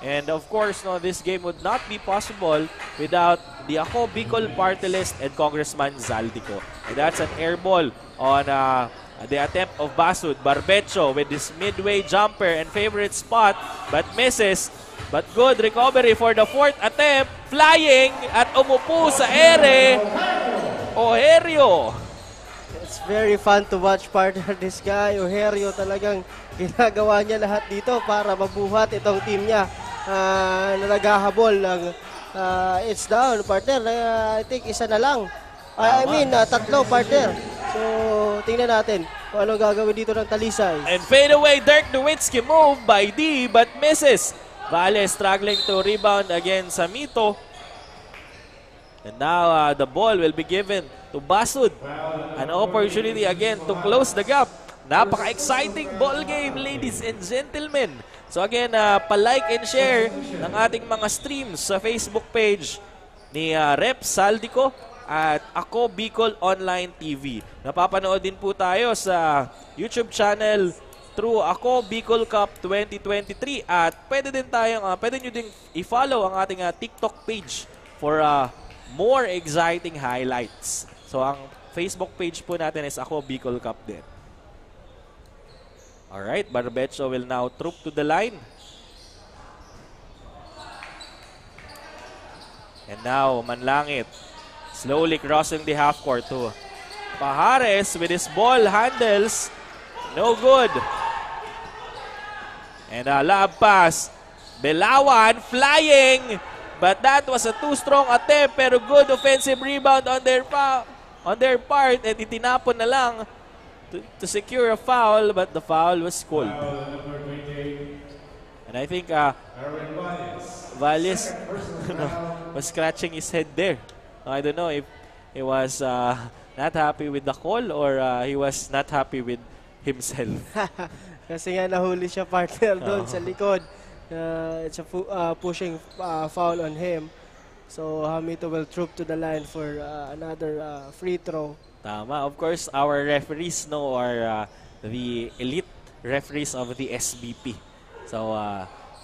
And of course, this game would not be possible without the Ako Bicol Party List and Congressman Zaldico. And that's an air ball on the attempt of Basud. Barbecho with this midway jumper and favorite spot, but misses. But good recovery for the 4th attempt. Flying at umupo sa ere, Ojerio. It's very fun to watch, partner. This guy, Ojerio, talagang ginagawa niya lahat dito para mabuhat itong team niya na naghahabol ng it's down, partner. I think isa na lang. I mean, 3, partner. So, tingnan natin kung ano gagawin dito ng Talisay. And fade away, Dirk Nowitzki move by D, but misses. Vale struggling to rebound again sa Mito. And now the ball will be given to Basud. An opportunity again to close the gap. Napaka-exciting ball game, ladies and gentlemen. So again, pa-like and share ng ating mga streams sa Facebook page ni Rep Saldico at Ako Bicol Online TV. Napapanood din po tayo sa YouTube channel through Ako Bicol Cup 2023 at pwede nyo din i-follow ang ating TikTok page for more exciting highlights. So ang Facebook page po natin is Ako Bicol Cup din. Alright, Barbecho will now troop to the line. And now, Manlangit slowly crossing the half court to Pajares with his ball handles. No good. And a lob pass. Belawan flying. But that was a too strong attempt. Pero good offensive rebound on their part. At itinapon na lang to secure a foul. But the foul was called. And I think Valles was scratching his head there. I don't know if he was not happy with the call or he was not happy with himself. Kasi nga nahuli siya, partner, doon sa likod. It's a pushing foul on him. So Hamito will troop to the line for another free throw. Tama. Of course, our referees are the elite referees of the SBP. So,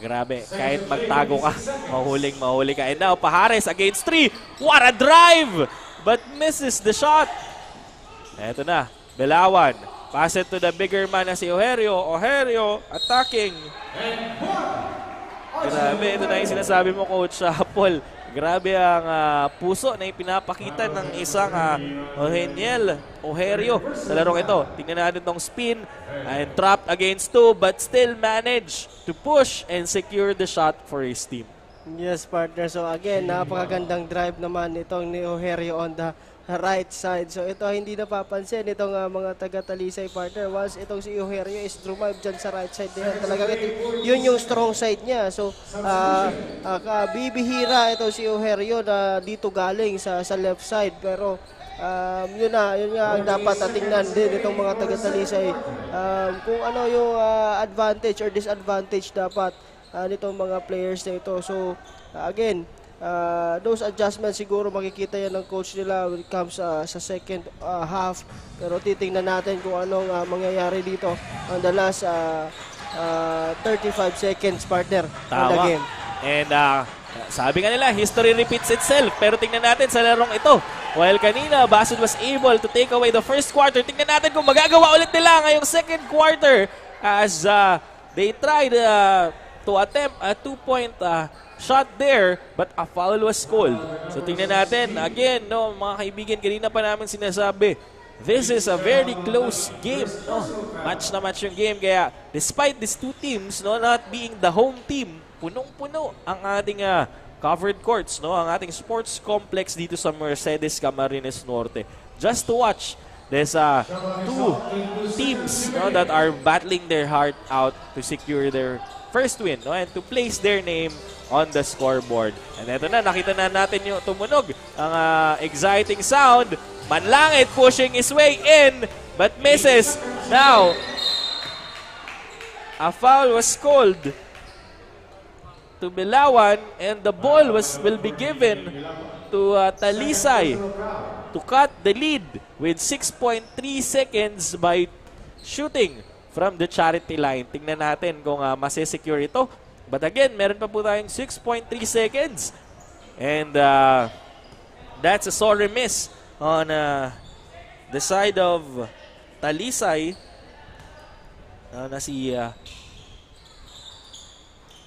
grabe. Kahit magtago ka, mahuli ka. And now, Pajares against 3. What a drive! But misses the shot. Eto na. Belawan. Pass it to the bigger man na si Ojerio. Ojerio attacking. Grabe. Ito na yung sinasabi mo, Coach Paul. Grabe ang puso na ipinapakita ng isang Ojerio sa larong ito. Tingnan natin tong spin and trapped against 2 but still managed to push and secure the shot for his team. Yes, partner. So again, napakagandang drive naman itong ni Ojerio on the right side. So ito hindi napapansin itong mga taga-Talisay, partner. Once itong si Ojerio is drive dyan sa right side na yan, talagang yun yung strong side niya. So bibihira ito si Ojerio na dito galing sa left side. Pero yun nga ang dapat tingnan din itong mga taga-Talisay. Kung ano yung advantage or disadvantage dapat nitong mga players na ito. So, again, those adjustments siguro makikita yan ng coach nila when it comes sa second half. Pero titingnan natin kung anong mangyayari dito on the last 35 seconds, partner, on the game. And sabi nga nila, history repeats itself. Pero tingnan natin sa larong ito. While kanina, Basud was able to take away the first quarter, tingnan natin kung magagawa ulit nila ngayong second quarter as they tried to attempt a 2-point shot there, but a foul was called. So tingnan natin, again, no, mga kaibigan, kanina pa namin sinasabi, this is a very close game. No? Match na match yung game. Kaya despite these two teams not being the home team, punong-puno ang ating covered courts, ang ating sports complex dito sa Mercedes Camarines Norte. Just to watch, there's two teams that are battling their heart out to secure their first win and to place their name on the scoreboard. And eto na, nakita na natin yung tumunog. Ang exciting sound. Manlangit pushing his way in but misses. Now, a foul was called to Bilawan and the ball will be given to Talisay to cut the lead with 6.3 seconds by shooting from the charity line. Tingnan natin kung masesecure ito. But again, meron pa po tayong 6.3 seconds. And that's a sorry miss on the side of Talisay.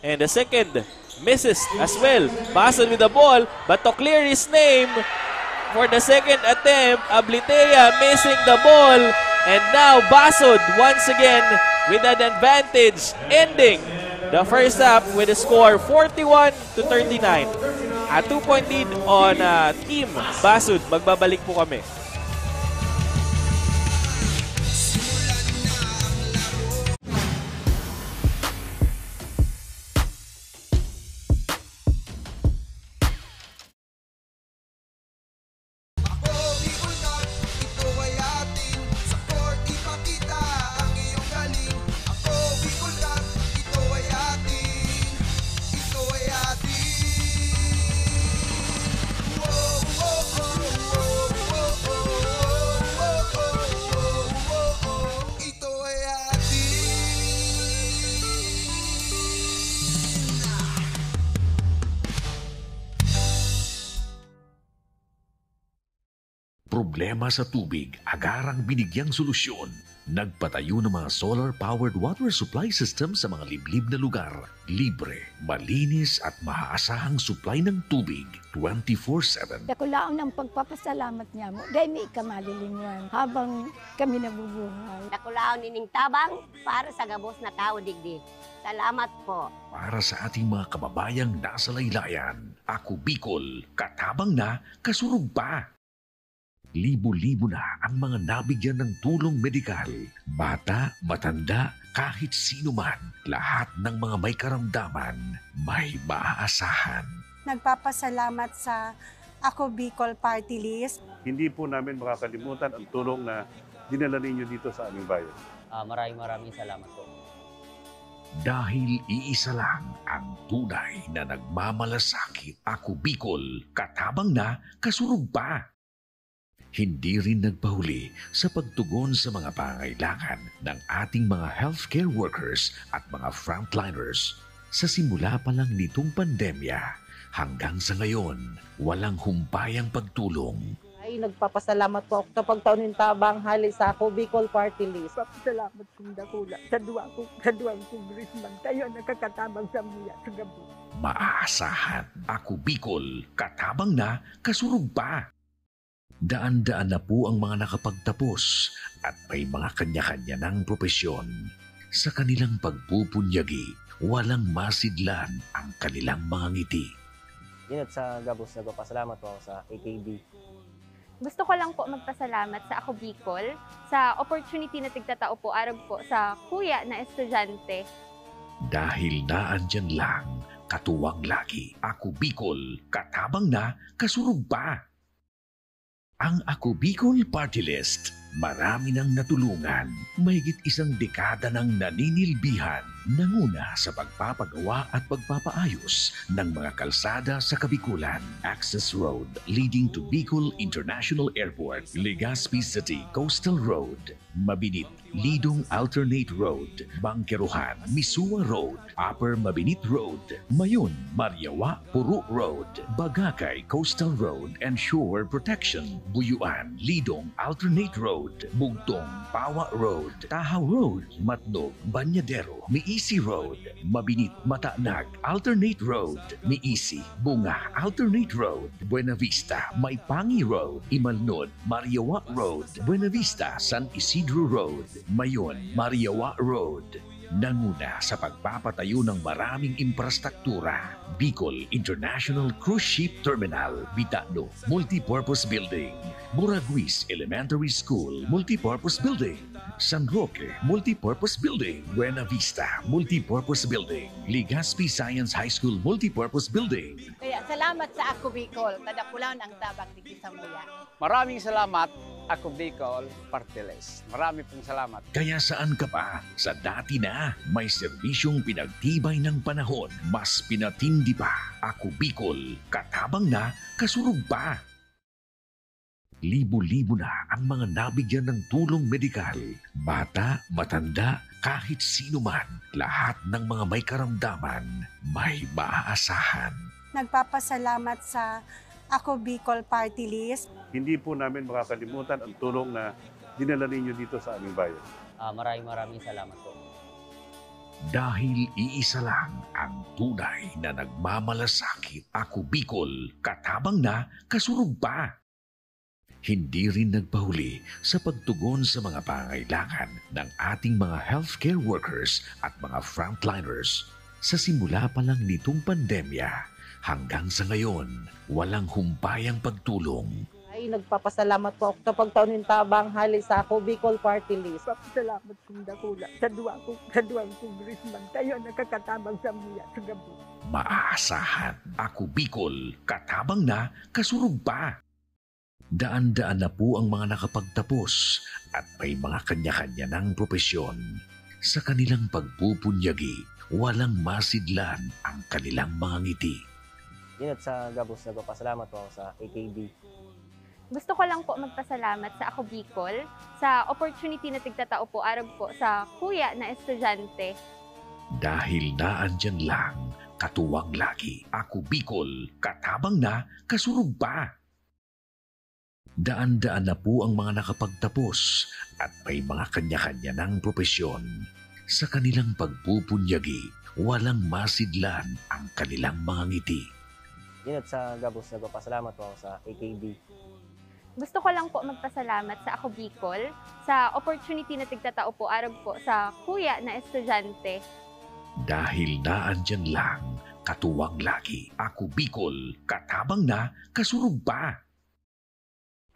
And the second misses as well. Basud with the ball, but to clear his name for the second attempt, Ablitea missing the ball. And now Basud once again with an advantage, ending the first half with a score 41-39. A 2-point lead on Team Basud. Magbabalik po kami. Problema sa tubig, agarang binigyang solusyon. Nagpatayo ng mga solar-powered water supply system sa mga liblib na lugar. Libre, malinis at maaasahang supply ng tubig 24/7. Dakulaon ang pagpapasalamat niya mo. Dahil may ikamalilingan habang kami nabubuhay. Dakulaon nining tabang para sa gabos na tao digdi. Salamat po. Para sa ating mga kababayang nasa laylayan, Ako Bicol, katabang na, kasurug pa. Libo-libo na ang mga nabigyan ng tulong medikal. Bata, matanda, kahit sino man, lahat ng mga may karamdaman, may maaasahan. Nagpapasalamat sa Ako Bicol Party List. Hindi po namin makakalimutan ang tulong na dinala ninyo dito sa aming bayan. Maraming salamat po. Dahil iisa lang ang tunay na nagmamalasakit. Ako Bicol, katabang na, kasurug pa. Hindi rin nagpahuli sa pagtugon sa mga pangailangan ng ating mga healthcare workers at mga frontliners. Sa simula pa lang nitong pandemya, hanggang sa ngayon, walang humpayang pagtulong. Ay, nagpapasalamat po ako sa pagtaon ng tabang hali sa Ako Bicol Party List. Papasalamat kong dakula sa duwang congressman. Kayo nakakatabang sa miya sa gabi. Maaasahan. Ako Bicol, katabang na, kasurug pa. Daan-daan na po ang mga nakapagtapos at may mga kanya-kanya ng propesyon. Sa kanilang pagpupunyagi, walang masidlan ang kanilang mga ngiti. Yun at sa gabos, nagpapasalamat po ako sa AKB. Gusto ko lang po magpasalamat sa Ako Bicol sa opportunity na tigtatao po arog po sa kuya na estudyante. Dahil naandyan lang, katuwang lagi, Ako Bicol, katabang na, kasurug pa. Ang Ako Bicol Party List, marami nang natulungan, mahigit isang dekada nang naninilbihan, nanguna sa pagpapagawa at pagpapaayos ng mga kalsada sa Kabikulan. Access Road leading to Bicol International Airport, Legazpi City Coastal Road, Mabinit, Lidong Alternate Road, Bangkeruhan, Misua Road, Upper Mabinit Road, Mayon, Mariawa, Puro Road, Bagakay Coastal Road and Shore Protection, Buyuan, Lidong Alternate Road, Bugtong, Pawa Road, Tahaw Road, Matnog, Banyadero, Miisi Road, Mabinit, Matanag, Alternate Road, Miisi, Bunga, Alternate Road, Buena Vista, Maypangi Road, Imalnod, Mariawa Road, Buena Vista, San Isidro Road, Mayon, Mariawa Road. Nanguna sa pagpapatayo ng maraming infrastruktura. Bicol International Cruise Ship Terminal, Bitano, Multipurpose Building, Buraguis Elementary School, Multipurpose Building, San Roque, Multipurpose Building, Buena Vista, Multipurpose Building, Legazpi Science High School, Multipurpose Building. Kaya salamat sa Ako Bicol, tadapulan ang tabang di Kisamuya. Maraming salamat, Ako Bicol Party List. Marami pong salamat. Kaya saan ka pa? Sa dati na, may serbisyong pinagtibay ng panahon, mas pinatindi pa. Ako Bicol, katabang na, kasurug pa. Libo-libo na ang mga nabigyan ng tulong medikal. Bata, matanda, kahit sino man, lahat ng mga may karamdaman, may maaasahan. Nagpapasalamat sa Ako Bicol Party List. Hindi po namin makakalimutan ang tulong na dinala ninyo dito sa aming bayan. Maraming salamat po. Dahil iisa lang ang tunay na nagmamalasakit. Ako Bicol, katabang na, kasurug pa. Hindi rin nagpahuli sa pagtugon sa mga pangailangan ng ating mga healthcare workers at mga frontliners. Sa simula pa lang nitong pandemya, hanggang sa ngayon, walang humpayang pagtulong. Ay, nagpapasalamat po ako sa pagtaunin tabang hali sa Ako Bicol Party List. Salamat kong dakula sa duwang congressman. Kayo nakakatabang sa miya sa gabi. Maaasahan, Ako Bicol, katabang na, kasurug pa. Daan-daan na po ang mga nakapagtapos at may mga kanya-kanya ng propesyon. Sa kanilang pagpupunyagi, walang masidlan ang kanilang mga ngiti. Yun at sa gabos, nagpapasalamat po ako sa AKB. Gusto ko lang po magpasalamat sa Ako Bicol sa opportunity na tigtatao po arog po sa kuya na estudyante. Dahil naandyan lang, katuwang lagi, Ako Bicol, katabang na, kasurug pa. Daan-daan na po ang mga nakapagtapos at may mga kanya-kanya ng propesyon. Sa kanilang pagpupunyagi, walang masidlan ang kanilang mga ngiti. Yun at sa gabos, nagpapasalamat po ako sa AKB. Gusto ko lang po magpasalamat sa Ako Bicol sa opportunity na tigtatao po arog po sa kuya na estudyante. Dahil naandyan lang, katuwang lagi, Ako Bicol, katabang na, kasurug pa.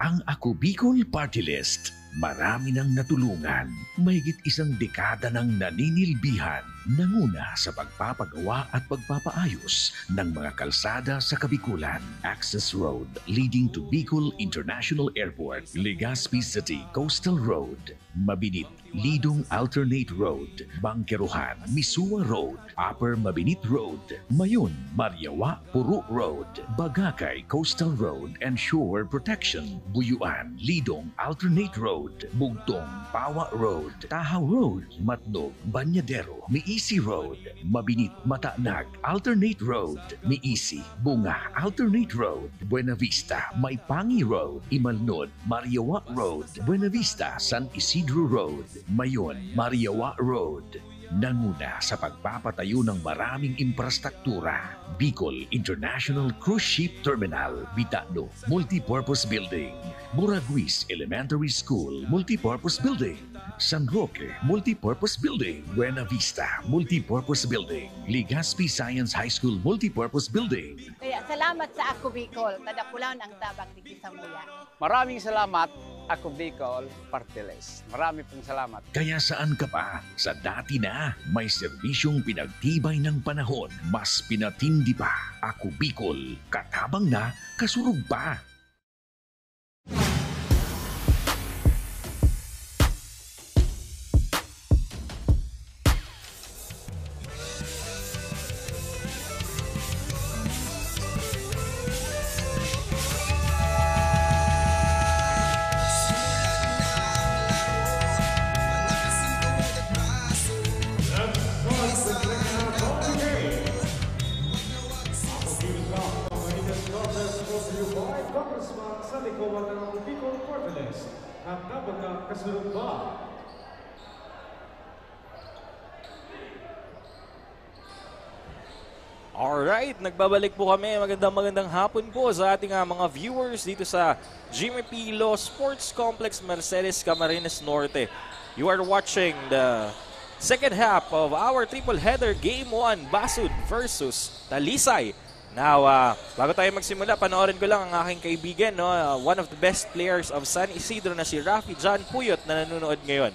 Ang Ako Bicol Party List, marami nang natulungan, mahigit isang dekada nang naninilbihan, nanguna sa pagpapagawa at pagpapaayos ng mga kalsada sa Kabikulan. Access Road leading to Bicol International Airport, Legazpi City Coastal Road, Mabinit, Lidong Alternate Road, Bangkeruhan, Misua Road, Upper Mabinit Road, Mayon, Mariawa, Puro Road, Bagakay Coastal Road and Shore Protection, Buyuan, Lidong Alternate Road, Bugtong, Pawa Road, Tahaw Road, Matnog, Banyadero, Miisi Road, Mabinit, Matanag, Alternate Road, Miisi, Bunga, Alternate Road, Buena Vista, Maypangi Road, Imalnod, Mariawa Road, Buena Vista, San Isidro Road, Mayon, Mariawa Road. Nanguna sa pagpapatayo ng maraming infrastruktura. Bicol International Cruise Ship Terminal, Bitano, Multipurpose Building, Muraguis Elementary School, Multipurpose Building, San Roque Multipurpose Building, Buena Vista Multipurpose Building, Legazpi Science High School Multipurpose Building. Kaya salamat sa Ako Bicol, tadakulaon ang tabang digdi sa muya. Maraming salamat, Ako Bicol Partiles. Marami pong salamat. Kaya saan ka pa? Sa dati na, may serbisyong pinagtibay ng panahon, mas pinatindi pa. Ako Bicol, katabang na, kasurog pa. Alright, nagbabalik po kami. Magandang hapon po sa ating mga viewers dito sa Jimmy P. Lo Sports Complex, Mercedes, Camarines Norte. You are watching the second half of our triple header Game 1, Basud versus Talisay. Now, bago tayo magsimula, panoorin ko lang ang aking kaibigan, no? One of the best players of San Isidro na si Rafi John Puyot na nanonood ngayon.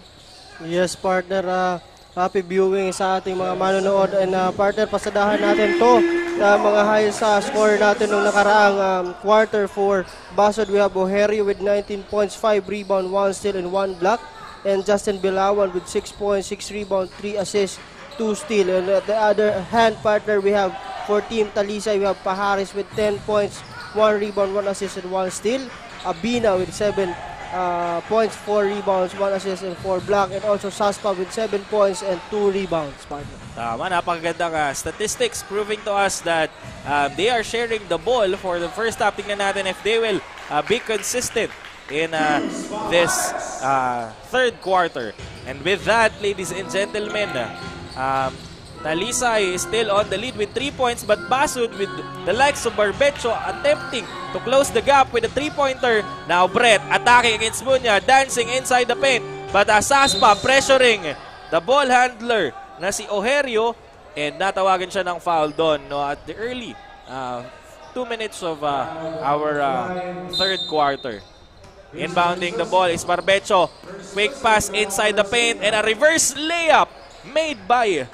Yes, partner. Happy viewing sa ating mga manonood. And partner, pasadahan natin to na mga highest score natin nung nakaraang quarter for Basud. We have Oherio with 19 points, 5 rebound, 1 steal, and 1 block. And Justin Bilawan with 6 points, 6 rebound, 3 assists, 2 steal. And at the other hand, partner, we have for Team Talisay, we have Paharis with 10 points, 1 rebound, 1 assist, and 1 steal. Abina with 7 points, 4 rebounds, 1 assist, and 4 block. And also Saspa with 7 points and 2 rebounds, partner. Tama, napakagandang statistics proving to us that they are sharing the ball for the first half. Tingnan natin if they will be consistent in this third quarter. And with that, ladies and gentlemen, Talisay is still on the lead with 3 points, but Basud with the likes of Barbecho attempting to close the gap with a 3-pointer. Now Brett attacking against Bunya, dancing inside the paint, but Saspa pressuring the ball handler na si Oherio, and natawagan siya ng foul doon, no, at the early 2 minutes of our third quarter. Inbounding the ball is Barbecho. Quick pass inside the paint and a reverse layup made by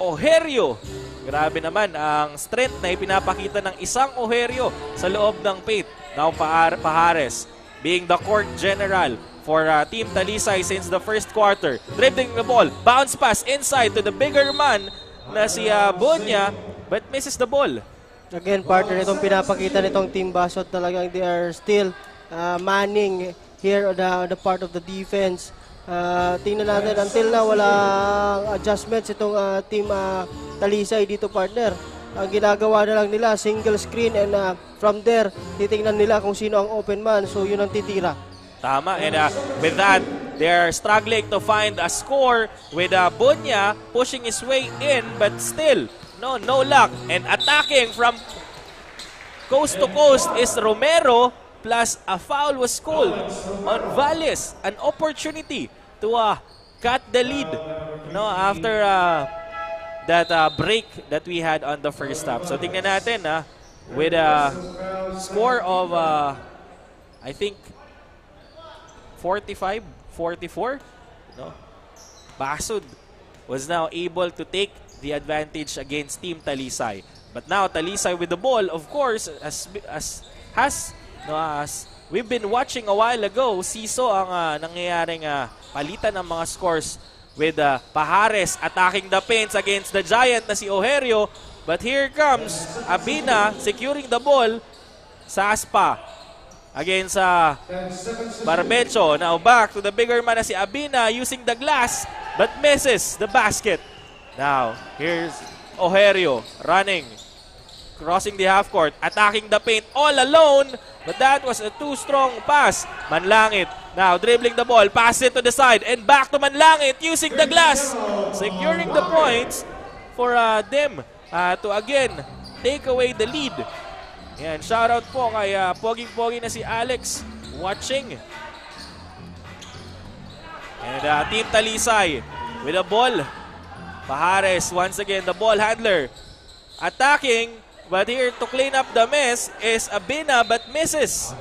Oherio. Grabe naman ang strength na ipinapakita ng isang Oherio sa loob ng paint. Now Pahares being the court general for Team Talisay since the first quarter. Dribbling the ball, bounce pass inside to the bigger man na si Bunya, but misses the ball. Again, partner, itong pinapakita nitong Team Basud, talagang they are still manning here on the part of the defense. Tingnan natin, until na walang adjustments itong Team Talisay dito, partner. Ang ginagawa na lang nila, single screen, and from there, titingnan nila kung sino ang open man, so yun ang titira. Tama, and with that, they're struggling to find a score with Bunya pushing his way in, but still, no luck. And attacking from coast to coast is Romero, plus a foul was called on Valles. An opportunity to cut the lead, no, after that break that we had on the first half. So tingnan natin, with a score of I think 45-44, no, Basud was now able to take the advantage against Team Talisay. But now Talisay with the ball, of course, as we've been watching a while ago, siso ang nangyayaring palitan ng mga scores with Pahares attacking the paints against the giant na si Oherio. But here comes Abina securing the ball. Saspa against Barbecho. Now back to the bigger man na si Abina using the glass but misses the basket. Now here's Oherio running, crossing the half court, attacking the paint all alone, but that was a too strong pass. Manlangit now dribbling the ball, pass it to the side, and back to Manlangit using the glass, securing the points for them to again take away the lead. Yan, shoutout po kay poging-pogi na si Alex watching. And Team Talisay with a ball. Pajares once again, the ball handler attacking, but here to clean up the mess is Abina but misses.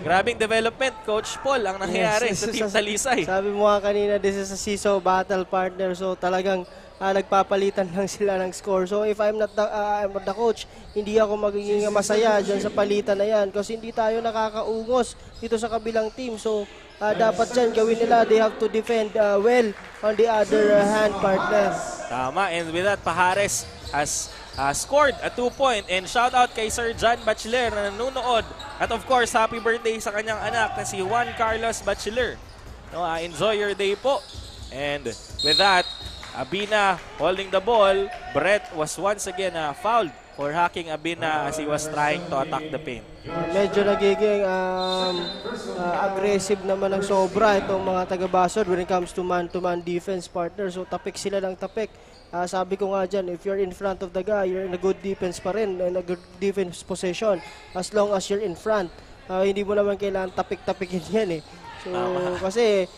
Grabing development, Coach Paul, ang nangyayari sa Team Talisay. Sabi mo nga kanina, this is a CISO battle partner, so talagang nagpapalitan lang sila ng score. So if I'm not the coach, hindi ako magiging masaya dyan sa palitan na yan kasi hindi tayo nakakaungos dito sa kabilang team. So dapat dyan gawin nila, they have to defend well on the other hand, partner. Tama, and with that, Pajares has scored a 2-point, and shout out kay Sir John Bachiller na nanonood. At of course, happy birthday sa kanyang anak na si Juan Carlos Bachiller. No, enjoy your day po. And with that, Abina holding the ball. Brett was once again fouled for hacking Abina as he was trying to attack the paint. Medyo nagiging aggressive naman ng sobra itong mga taga-Basod when it comes to man-to-man defense, partner. So tapik sila ng tapik. Sabi ko nga dyan, if you're in front of the guy, you're in a good defense pa rin, in a good defense possession. As long as you're in front, hindi mo naman kailangan tapik-tapikin yan eh. So kasi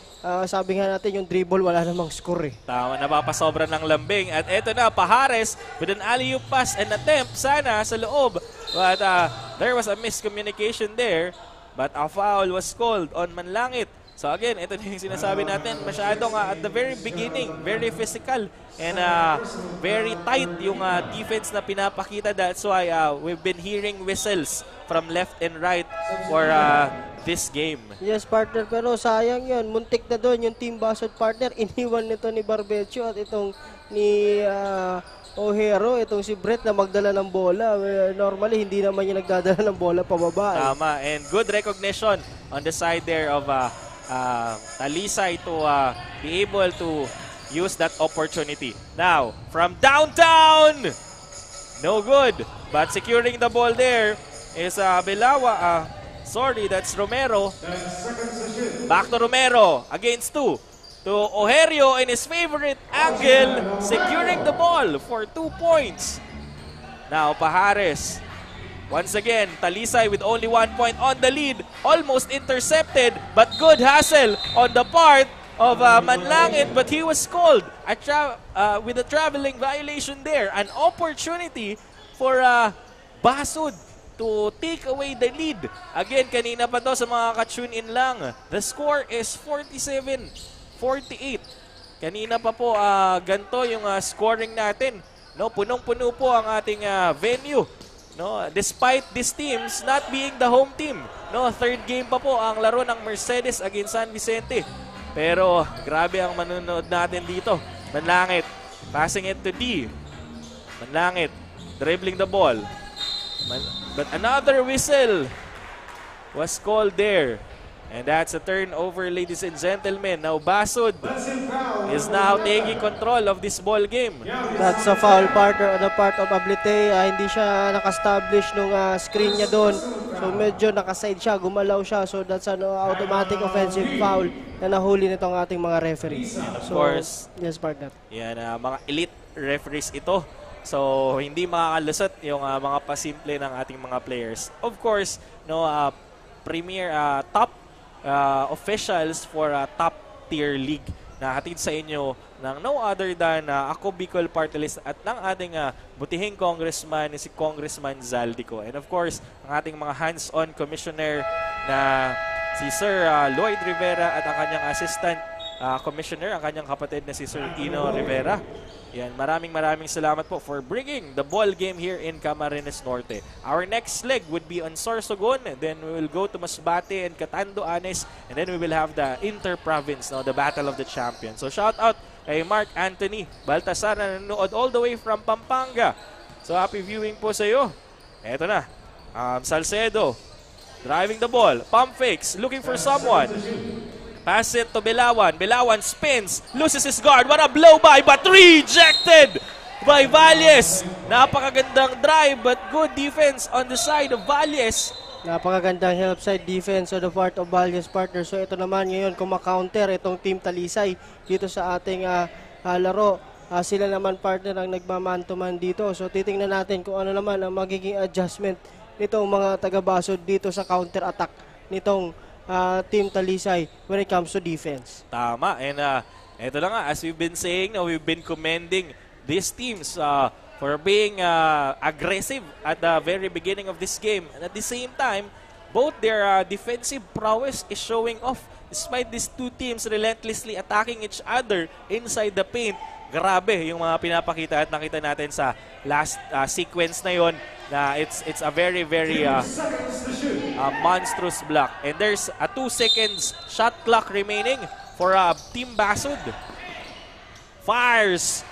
sabi nga natin yung dribble, wala namang score eh. Tama, napapasobra ng lambing. At eto na, Pajares with an alley-oop pass and attempt sana sa loob. But there was a miscommunication there. But a foul was called on Manlangit. So again, ito yung sinasabi natin, masyadong at the very beginning, very physical and very tight yung defense na pinapakita. That's why we've been hearing whistles from left and right for this game. Yes, partner, pero sayang yun. Muntik na doon yung Team Basod, partner. Iniwan nito ni Barbecho at itong ni Ojero, itong si Brett na magdala ng bola. Normally, hindi naman yung nagdadala ng bola pababa. Tama, and good recognition on the side there of Talisay to be able to use that opportunity. Now, from downtown, no good. But securing the ball there is Belawa. Sorry, that's Romero. Back to Romero against 2. To Ojerio in his favorite angle, securing the ball for 2 points. Now, Pajares. Once again, Talisay with only 1 point on the lead. Almost intercepted, but good hustle on the part of Manlangit, but he was called with a traveling violation there. An opportunity for Basud to take away the lead. Again, kanina pa to sa mga ka-tune in lang. The score is 47-48. Kanina pa po ganito yung scoring natin. No, punong-puno po ang ating venue. No, despite these teams not being the home team. No, third game pa po ang laro ng Mercedes against San Vicente. Pero grabe ang manonood natin dito. Manlangit passing it to D. Manlangit dribbling the ball. But another whistle was called there. And that's a turnover, ladies and gentlemen. Now Basud is now taking control of this ball game. That's a foul, partner, on the part of Ablite. Hindi siya naka-establish nung screen niya doon. So medyo nakaside siya, gumalaw siya. So that's an automatic offensive foul na nahuli nitong ating mga referees. And of course, yes, partner. Yan, mga elite referees ito. So hindi makakalusot yung mga pasimple ng ating mga players. Of course, no, premier top officials for a top-tier league na hatid sa inyo ng no other than ako Bicol Party List at ng ating butihing congressman si Congressman Zaldico. And of course, ang ating mga hands-on commissioner na si Sir Lloyd Rivera at ang kanyang assistant commissioner, ang kanyang kapatid na si Sir Tino Rivera. Yan, maraming salamat po for bringing the ball game here in Camarines Norte. Our next leg would be on Sorsogon, then we will go to Masbate and Catanduanes, and then we will have the Inter-Province, the Battle of the Champions. So shout out kay Mark Anthony Baltasar na nanonood all the way from Pampanga. So happy viewing po sa iyo. Eto na, Salcedo driving the ball, pump fakes, looking for someone. Pass it to Belawan. Belawan spins, loses his guard. What a blow by, but rejected by Valles. Napakagandang drive, but good defense on the side of Valles. Napakagandang help side defense on the part of Valles, partner. So ito naman ngayon, kung ma-counter itong Team Talisay dito sa ating laro. sila naman partner ang nagmaman-to-man dito. So titingnan natin kung ano naman ang magiging adjustment nitong mga taga-Basod dito sa counter-attack nitong Team Talisay when it comes to defense. Tama. And ito na nga, as we've been saying, we've been commending these teams for being aggressive at the very beginning of this game. And at the same time, both their defensive prowess is showing off despite these two teams relentlessly attacking each other inside the paint. Grabe yung mga pinapakita at nakita natin sa last sequence na yon na it's a very monstrous block. And there's a 2 seconds shot clock remaining for Team Basod. Fires.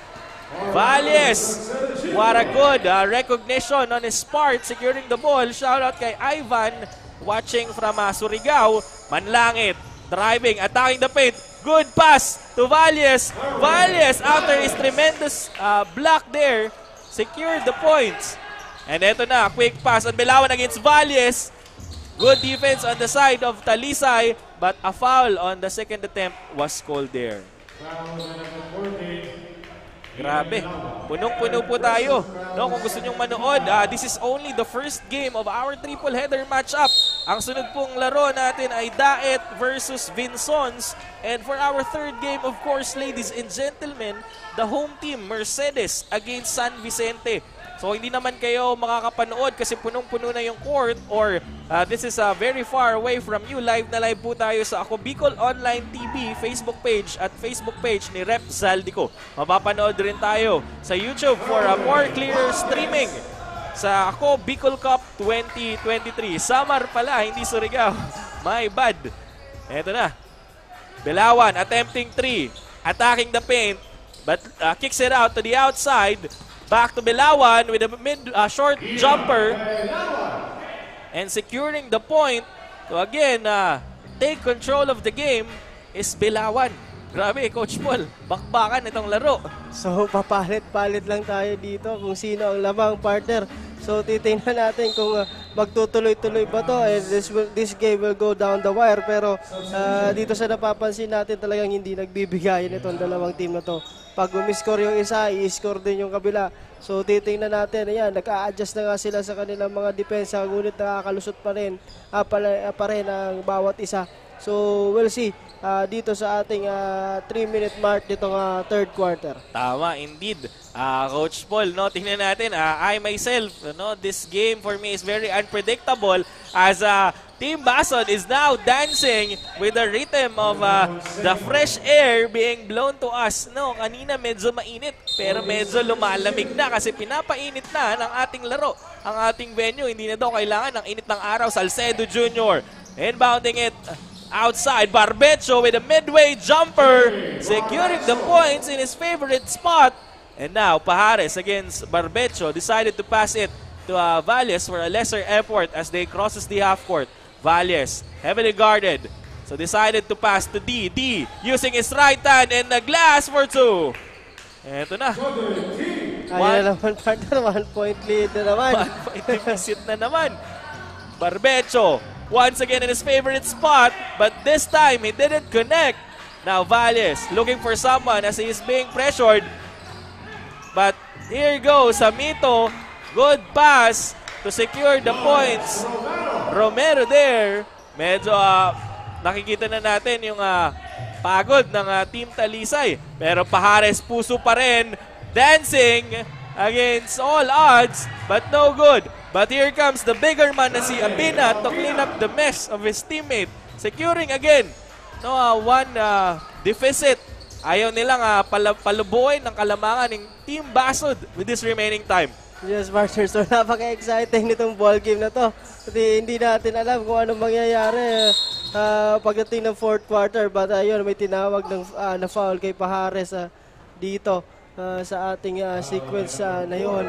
Valles. What a good recognition on his part, securing the ball. Shout out kay Ivan watching from Surigao. Manlangit. Driving, attacking the paint. Good pass to Valles. Valles, after his tremendous block there, secured the points. And eto na, quick pass on Belawan against Valles. Good defense on the side of Talisay, but a foul on the second attempt was called there. Grabe, punong-puno po tayo. No, kung gusto nyong manood, this is only the first game of our triple header matchup. Ang sunod pong laro natin ay Daet versus Vinsons. And for our third game, of course, ladies and gentlemen, the home team Mercedes against San Vicente. So hindi naman kayo makakapanood kasi punong-puno na yung court, or this is very far away from you. Live na live po tayo sa Ako Bicol Online TV Facebook page at Facebook page ni Rep Zaldico. Mapapanood rin tayo sa YouTube for a more clear streaming sa Ako Bicol Cup 2023. Samar pala, hindi Surigao. My bad. Eto na. Belawan attempting 3. Attacking the paint, but kicks it out to the outside. Back to Belawan with a short jumper and securing the point to again take control of the game is Belawan. Grabe, Coach Paul, bakbakan itong laro. So papalit-palit lang tayo dito kung sino ang lamang partner. So titingnan natin kung magtutuloy-tuloy ba to, and this game will go down the wire. Pero dito sa napapansin natin talagang hindi nagbibigayan itong dalawang team na to. Pag umiscore yung isa, i-score din yung kabila. So titingnan natin, ayan, nag-a-adjust na nga sila sa kanilang mga depensa, ngunit nakakalusot pa rin ang bawat isa. So we'll see dito sa ating 3-minute mark ditong third quarter. Tama, indeed. Coach Paul, no, tingnan natin, I myself, no, this game for me is very unpredictable as Team Basod is now dancing with the rhythm of the fresh air being blown to us. No, kanina medyo mainit, pero medyo lumalamig na kasi pinapainit na ng ating laro. Ang ating venue, hindi na daw kailangan ng init ng araw. Salcedo Jr. inbounding it outside. Barbecho with a midway jumper, securing the points in his favorite spot. And now, Pajares against Barbecho decided to pass it to Valles for a lesser effort as they crosses the half court. Valles, heavily guarded, so decided to pass to D. D using his right hand and the glass for 2. Eto na. Kaya na naman, partner. 1 point lead na naman. 1 point deficit na naman. Barbecho, once again in his favorite spot, but this time he didn't connect. Now Valles looking for someone as he is being pressured. But here goes Samito. Good pass to secure the points. Romero there. Medyo nakikita na natin yung pagod ng Team Talisay. Pero Pajares puso pa rin. Dancing against all odds, but no good. But here comes the bigger man na si Abina to clean up the mess of his teammate. Securing again. No, one deficit. Ayaw nilang palubuin ng kalamangan ng Team Basod with this remaining time. Yes, partner. So, napaka-exciting nitong ball game na to. Kasi hindi natin alam kung anong mangyayari pagdating ng fourth quarter. But ayun, may tinawag na foul kay Pajares dito sa ating sequence na yun.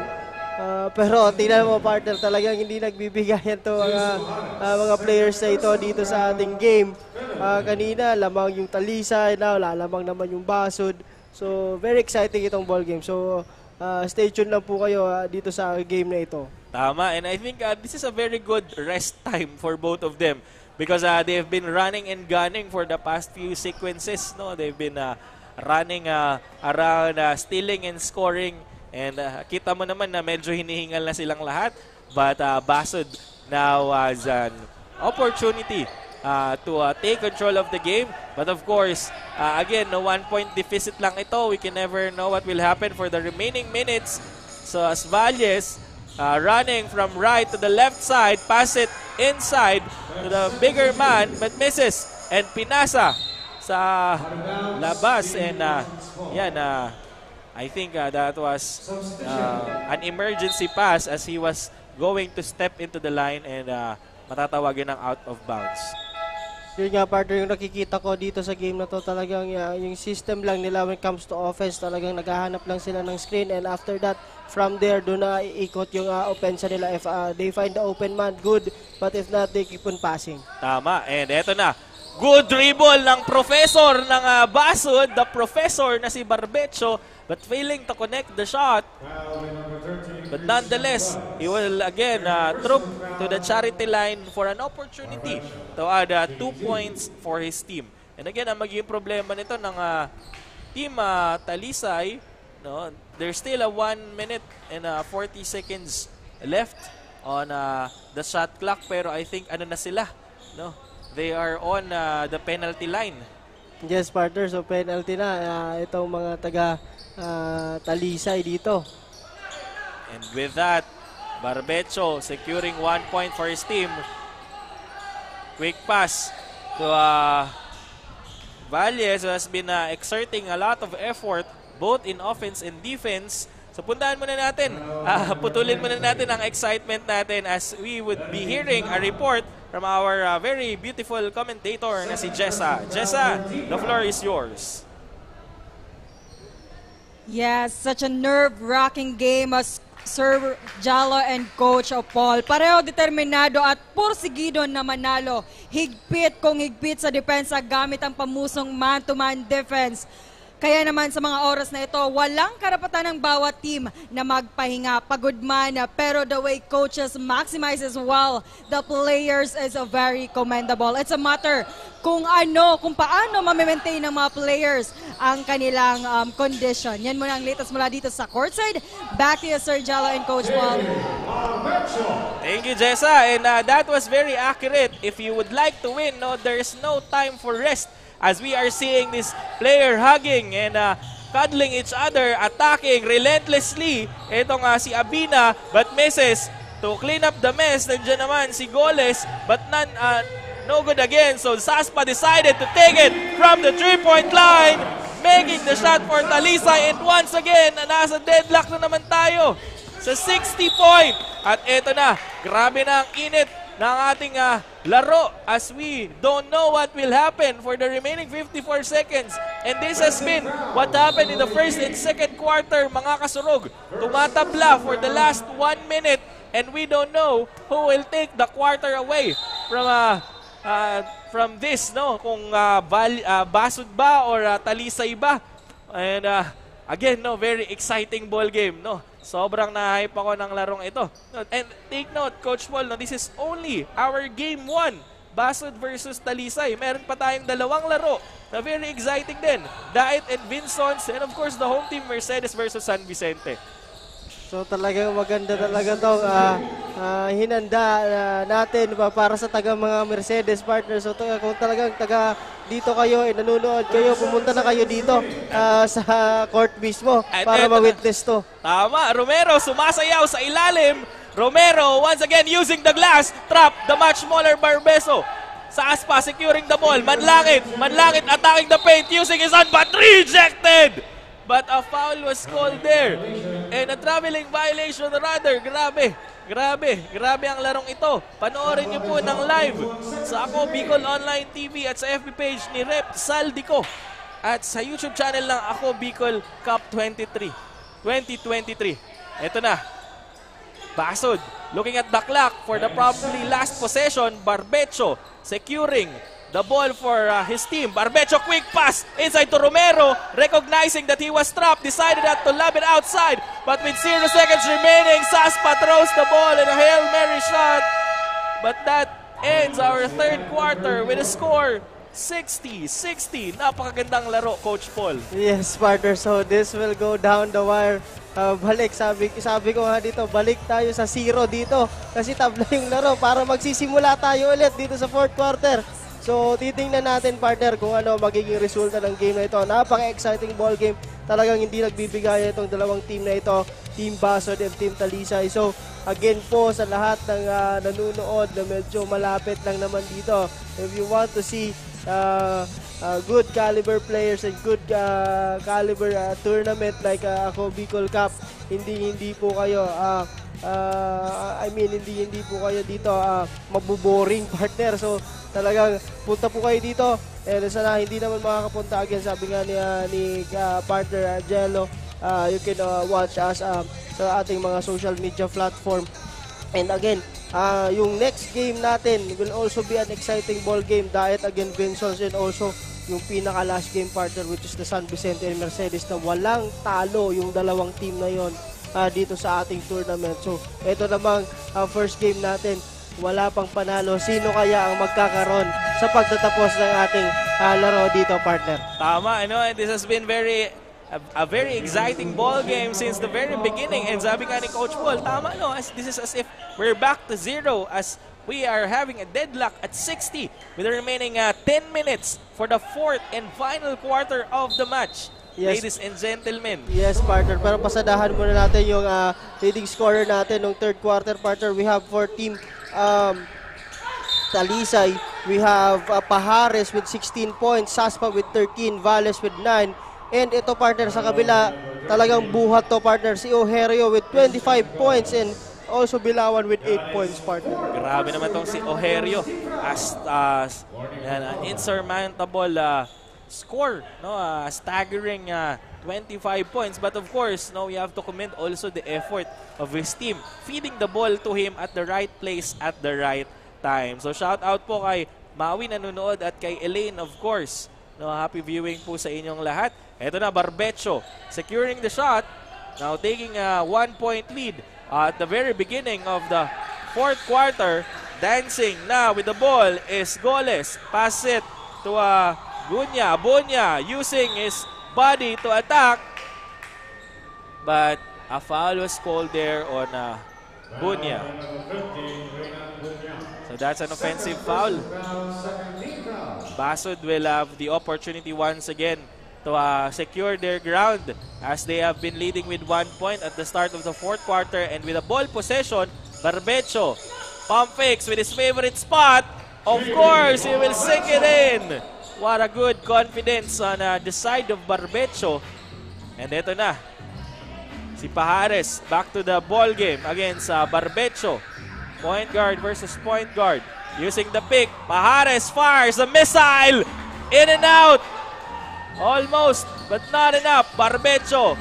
Pero tingnan mo, partner, talagang hindi nagbibigayan to mga players na ito dito sa ating game. Kanina, lamang yung Talisay, now lalamang naman yung Basod. So, very exciting itong ball game. So, stay tuned lang po kayo dito sa game na ito. Tama, and I think this is a very good rest time for both of them because they have been running and gunning for the past few sequences. No, they've been running around, stealing and scoring. And kita mo naman na medyo hinihingal na silang lahat. But Basud now has an opportunity to take control of the game. But of course, again, no 1-point deficit lang ito. We can never know what will happen for the remaining minutes. So as Valles running from right to the left side, pass it inside to the bigger man, but misses. And pinasa sa labas. And I think that was an emergency pass as he was going to step into the line and matatawagin ng out of bounds. Yun nga, partner, yung nakikita ko dito sa game na to, talagang yung system lang nila when it comes to offense, talagang naghahanap lang sila ng screen, and after that, from there, doon na iikot yung offense nila. If they find the open man, good, but if not, they keep on passing. Tama, and eto na. Good dribble ng professor ng Basud, the professor na si Barbecho, but failing to connect the shot. But nonetheless, he will again troop to the charity line for an opportunity to add 2 points for his team. And again, ang magiging problema nito ng team Talisay, no, there's still a 1 minute and 40 seconds left on the shot clock, pero I think ano na sila, no? They are on the penalty line. Yes, partner. So, penalty na itong mga taga Talisay dito. And with that, Barbecho securing 1 point for his team. Quick pass to Valles, who has been exerting a lot of effort both in offense and defense. So puntahan muna natin, putulin muna natin ang excitement natin as we would be hearing a report from our very beautiful commentator na si Jessa. Jessa, the floor is yours. Yes, such a nerve-wracking game as Sir Jalo and Coach Paul. Pareho determinado at porsigido na manalo. Higpit kung higpit sa depensa gamit ang pamusong man-to-man defense. Kaya naman sa mga oras na ito, walang karapatan ng bawat team na magpahinga, pagod man, pero the way coaches maximizes well the players is very commendable. It's a matter kung paano ma-maintain ng mga players ang kanilang condition. Yan muna ang latest mula dito sa courtside. Back to you, Sir Jalo and Coach Paul. Thank you, Jessa. And that was very accurate. If you would like to win, no, there's no time for rest. As we are seeing this player hugging and cuddling each other, attacking relentlessly. Itong si Abina, but misses to clean up the mess. Nandiyan naman si Goles, but no good again. So Saspa decided to take it from the 3-point line, making the shot for Talisay. And once again, nasa deadlock na naman tayo sa 60 point. At eto na, grabe na ang init ng ating laro as we don't know what will happen for the remaining 54 seconds. And this has been what happened in the first and second quarter, mga kasurog. Tumatabla for the last 1 minute and we don't know who will take the quarter away from this, no? Kung Basud ba or Talisay ba. And again, no, very exciting ball game, no? Sobrang na-hype ako ng larong ito. And take note, Coach Paul, no, this is only our game 1. Basud versus Talisay. Meron pa tayong 2 laro na very exciting din. Dait and Vinsons, and of course the home team Mercedes versus San Vicente. So talagang maganda talaga itong hinanda natin para sa mga Mercedes partners. So kung talagang dito kayo, nanonood kayo, pumunta na kayo dito sa court mismo para ma-witness to. Tama, Romero sumasayaw sa ilalim. Romero once again using the glass, trap the much smaller Barbeso. Sa Aspa securing the ball, Manlangit attacking the paint using his hand but rejected. But a foul was called there. And a traveling violation rather. Grabe ang larong ito. Panoorin niyo po ng live sa Ako Bicol Online TV at sa FB page ni Rep Saldico at sa YouTube channel ng Ako Bicol Cup 2023. Ito na. Basud looking at the clock for the probably last possession. Barbecho securing the ball for his team. Barbecho, quick pass inside to Romero. Recognizing that he was trapped, decided to lob it outside. But with 0 seconds remaining, Saspa throws the ball in a Hail Mary shot. But that ends our third quarter with a score 60-60. Napakagandang laro, Coach Paul. Yes, partner. So this will go down the wire. Balik, sabi ko nga dito, balik tayo sa 0 dito. Kasi tabla yung laro para magsisimula tayo ulit dito sa 4th quarter. So titingnan natin, partner, kung ano magiging resulta ng game na ito. Napaka-exciting ball game. Talagang hindi nagbibigay itong dalawang team na ito, Team Basod and Team Talisay. So again po sa lahat ng nanunood na medyo malapit lang naman dito, if you want to see good caliber players and good caliber tournament like ako Bicol Cup, hindi po kayo hindi po kayo dito mabuboring, partner. So talagang punta po kayo dito, and sana hindi naman makakapunta again, sabi nga ni partner Jello, you can watch us sa ating mga social media platform. And again, yung next game natin will also be an exciting ball game. Diet again Vinsons, and also yung pinaka-last game, partner, which is the San Vicente and Mercedes, na walang talo yung dalawang team na yon dito sa ating tournament. So, ito namang first game natin, wala pang panalo. Sino kaya ang magkakaroon sa pagtatapos ng ating laro dito, partner? Tama, this has been a very exciting ball game since the very beginning. And sabi nga ni Coach Paul, tama, this is as if we're back to 0 as we are having a deadlock at 60 with the remaining 10 minutes for the 4th and final quarter of the match. Yes. Ladies and gentlemen. Yes, partner. Pero pasadahan muna natin yung leading scorer natin ng 3rd quarter, partner. We have for Team Talisay, we have Pahares with 16 points, Saspa with 13, Valles with 9. And ito, partner, sa kabila, talagang buhat to, partner. Si Ojerio with 25 points and also Bilawan with 8 points, partner. Grabe naman tong si Ojerio. An insurmountable score, staggering 25 points. But of course, we have to commend also the effort of his team, feeding the ball to him at the right place at the right time. So shout out po kay Maui nanonood at kay Elaine, of course. Happy viewing po sa inyong lahat. Ito na, Barbecho securing the shot. Now taking a 1-point lead at the very beginning of the 4th quarter. Dancing now with the ball is Goles. Pass it to Bunya. Bunya using his body to attack. But a foul was called there on Bunya. So that's an offensive foul. Basod will have the opportunity once again to secure their ground as they have been leading with 1 point at the start of the 4th quarter. And with a ball possession, Barbecho pump fakes with his favorite spot. Of course, he will sink it in. What a good confidence on the side of Barbecho. And ito na, si Pahares back to the ball game against Barbecho. Point guard versus point guard. Using the pick, Pahares fires a missile. In and out. Almost, but not enough. Barbecho.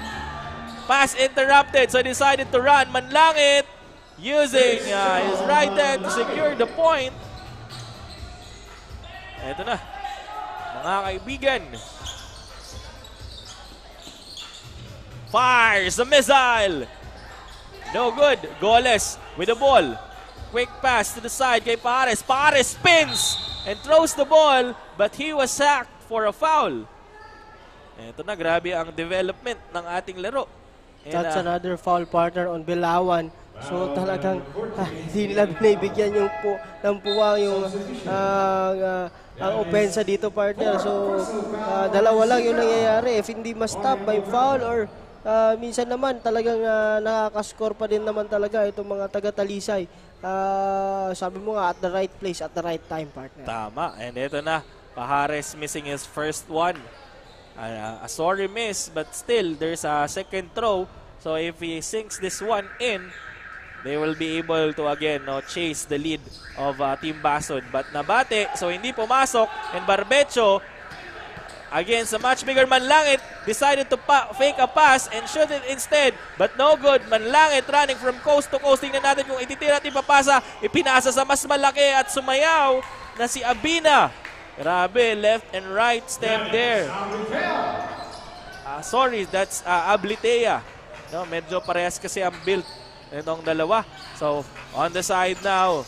Pass interrupted, so decided to run. Manlangit using his right hand to secure the point. Ito na, mga kaibigan. Fires the missile. No good. Goles with the ball. Quick pass to the side kay Pahares. Pahares spins and throws the ball, but he was sacked for a foul. Ito na, grabe ang development ng ating laro. That's another foul, partner, on Bilawan. So talagang hindi nila binibigyan ng puwang yung ang opensa dito, partner. So dalawa lang yung nangyayari. If hindi ma-stop by foul or minsan naman talagang nakaka-score pa din naman talaga itong mga taga-Talisay. Sabi mo nga, at the right place, at the right time, partner. Tama. And ito na, Pahares missing his first one. A sorry miss, but still there's a second throw. So if he sinks this one in, they will be able to again chase the lead of Team Basod. But nabate, so hindi pumasok. And Barbecho, against a much bigger Manlangit, decided to fake a pass and shoot it instead. But no good. Manlangit running from coast to coast. Tingnan natin kung ititira at ipapasa. Ipinasa sa mas malaki at sumayaw na si Abina. Grabe, left and right step there. Sorry, that's Ablitea. Medyo parehas kasi ang build nitong dalawa. So, on the side now,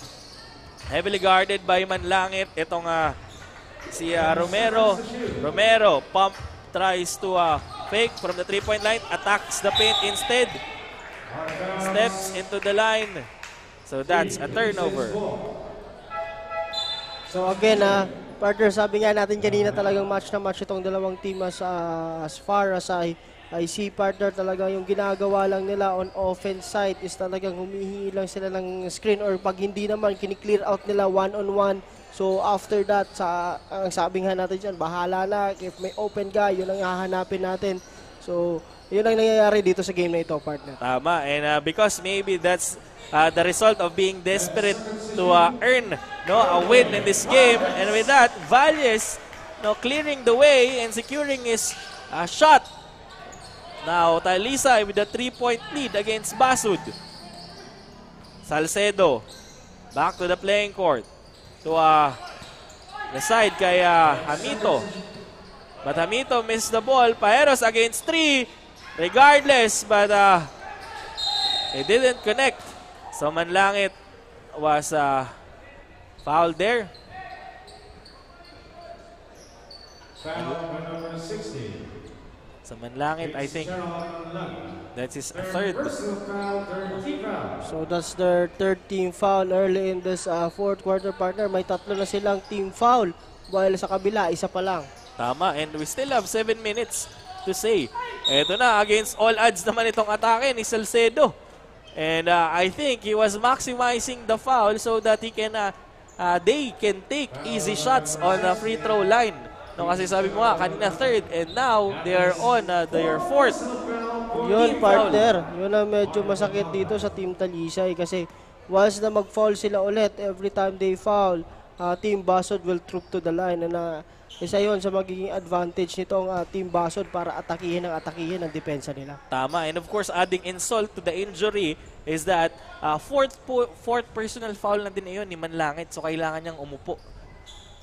heavily guarded by Manlangit. Itong si Romero. Romero tries to fake from the 3-point line, attacks the paint instead. Steps into the line. So that's a turnover. So again, partner, sabi nga natin kanina talagang match na match itong dalawang team as far as I see, partner, talaga yung ginagawa lang nila on offense side is talagang humihingi lang sila ng screen or pag hindi naman, kini-clear out nila one-on-one. So after that, ang sabi nga natin dyan, bahala na. If may open guy, yun ang hahanapin natin. So yun ang nangyayari dito sa game na ito, partner. Tama. And because maybe that's the result of being desperate to earn a win in this game. And with that, Valles clearing the way and securing his shot. Now, Talisay with a 3-point lead against Basud. Salcedo back to the playing court. To the side kay Hamito. But Hamito missed the ball. Pajeros against 3. Regardless, but it didn't connect. So Manlangit was fouled there. Foul by number 16. So Manlangit, I think that's his third. So that's their third team foul early in this fourth quarter, partner. May tatlo na silang team foul. While sa kabila, isa pa lang. Tama, and we still have 7 minutes to say. Eto na, against all odds naman itong atake ni Salcedo. And I think he was maximizing the foul so that they can take easy shots on the free throw line. No, kasi sabi mo nga, kanina third, and now they are on their fourth. Yun, partner. Yun ang medyo masakit dito sa Team Talisay kasi once na mag-foul sila ulit, every time they foul, Team Basod will troop to the line. And isa yun sa magiging advantage nitong Team Basod para atakihin ang depensa nila. Tama, and of course, adding insult to the injury is that fourth personal foul na din yun ni Manlangit, so kailangan niyang umupo.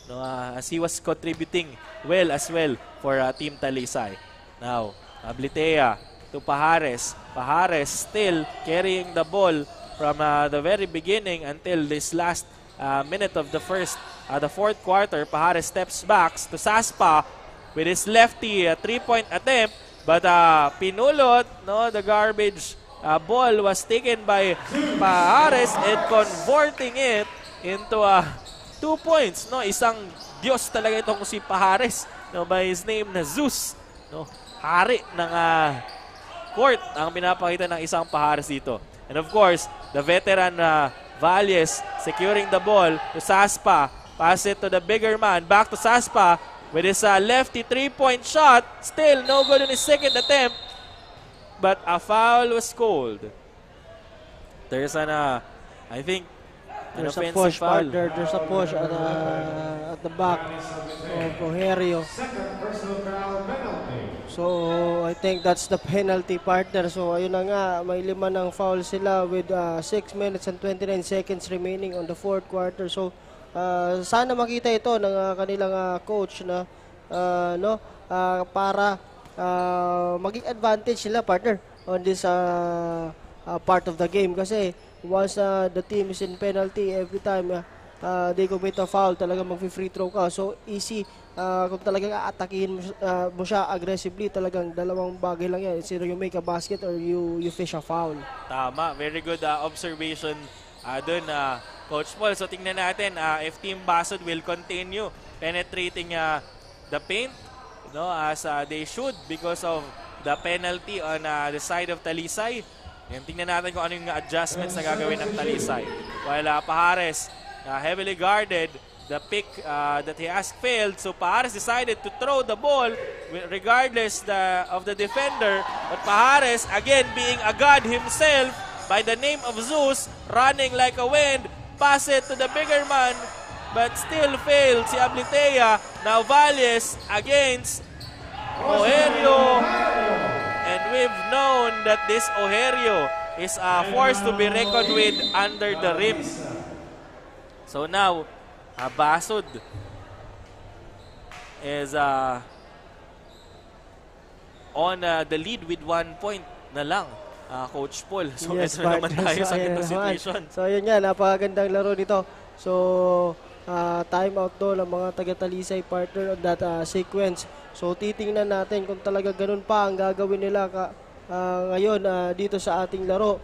No, as he was contributing well as well for Team Talisay. Now, Ablitea to Pajares. Pajares still carrying the ball from the very beginning until this last minute of the fourth quarter. Pajares steps back to Saspa with his lefty 3-point attempt, but pinulot, the garbage ball was taken by Pajares and converting it into 2 points. Isang Diyos talaga itong si Pajares, by his name na Zeus. Hari ng court ang pinapakita ng isang Pajares dito. And of course, the veteran Valles securing the ball to Saspa. Pass it to the bigger man. Back to Saspa with his lefty 3-point shot. Still no good in his second attempt. But a foul was called. There's I think, there's a push, partner. There's a push at the back of Ojerio. So, I think that's the penalty, partner. So, ayun na nga, may 5 ng foul sila with 6 minutes and 29 seconds remaining on the fourth quarter. So, sana makita ito ng kanilang coach na para maging advantage sila, partner, on this part of the game. Kasi once the team is in penalty, every time they commit a foul, talaga mag-free throw ka. So easy, kung talagang aatakihin mo siya aggressively, talagang dalawang bagay lang yan. It's either you make a basket or you fish a foul. Tama, very good observation dun, Coach Paul. So tingnan natin if Team Basod will continue penetrating the paint, as they should because of the penalty on the side of Talisay. And tingnan natin kung ano yung adjustments na gagawin ng Talisay. While Pajares heavily guarded, the pick that he has failed. So Pajares decided to throw the ball regardless of the defender. But Pajares, again being a god himself by the name of Zeus, running like a wind, pass it to the bigger man, but still failed si Ablitea. Now Valles against Ojerio. And we've known that this Ojerio is a force to be reckoned with under the rim. So now, Basod is on the lead with 1 point na lang, Coach Paul. So, yes, ito naman tayo sa situation. So, yun nga, napakagandang laro nito. So, timeout doon ng mga taga-Talisay partner on that sequence. So titingnan natin kung talaga ganun pa ang gagawin nila ngayon dito sa ating laro.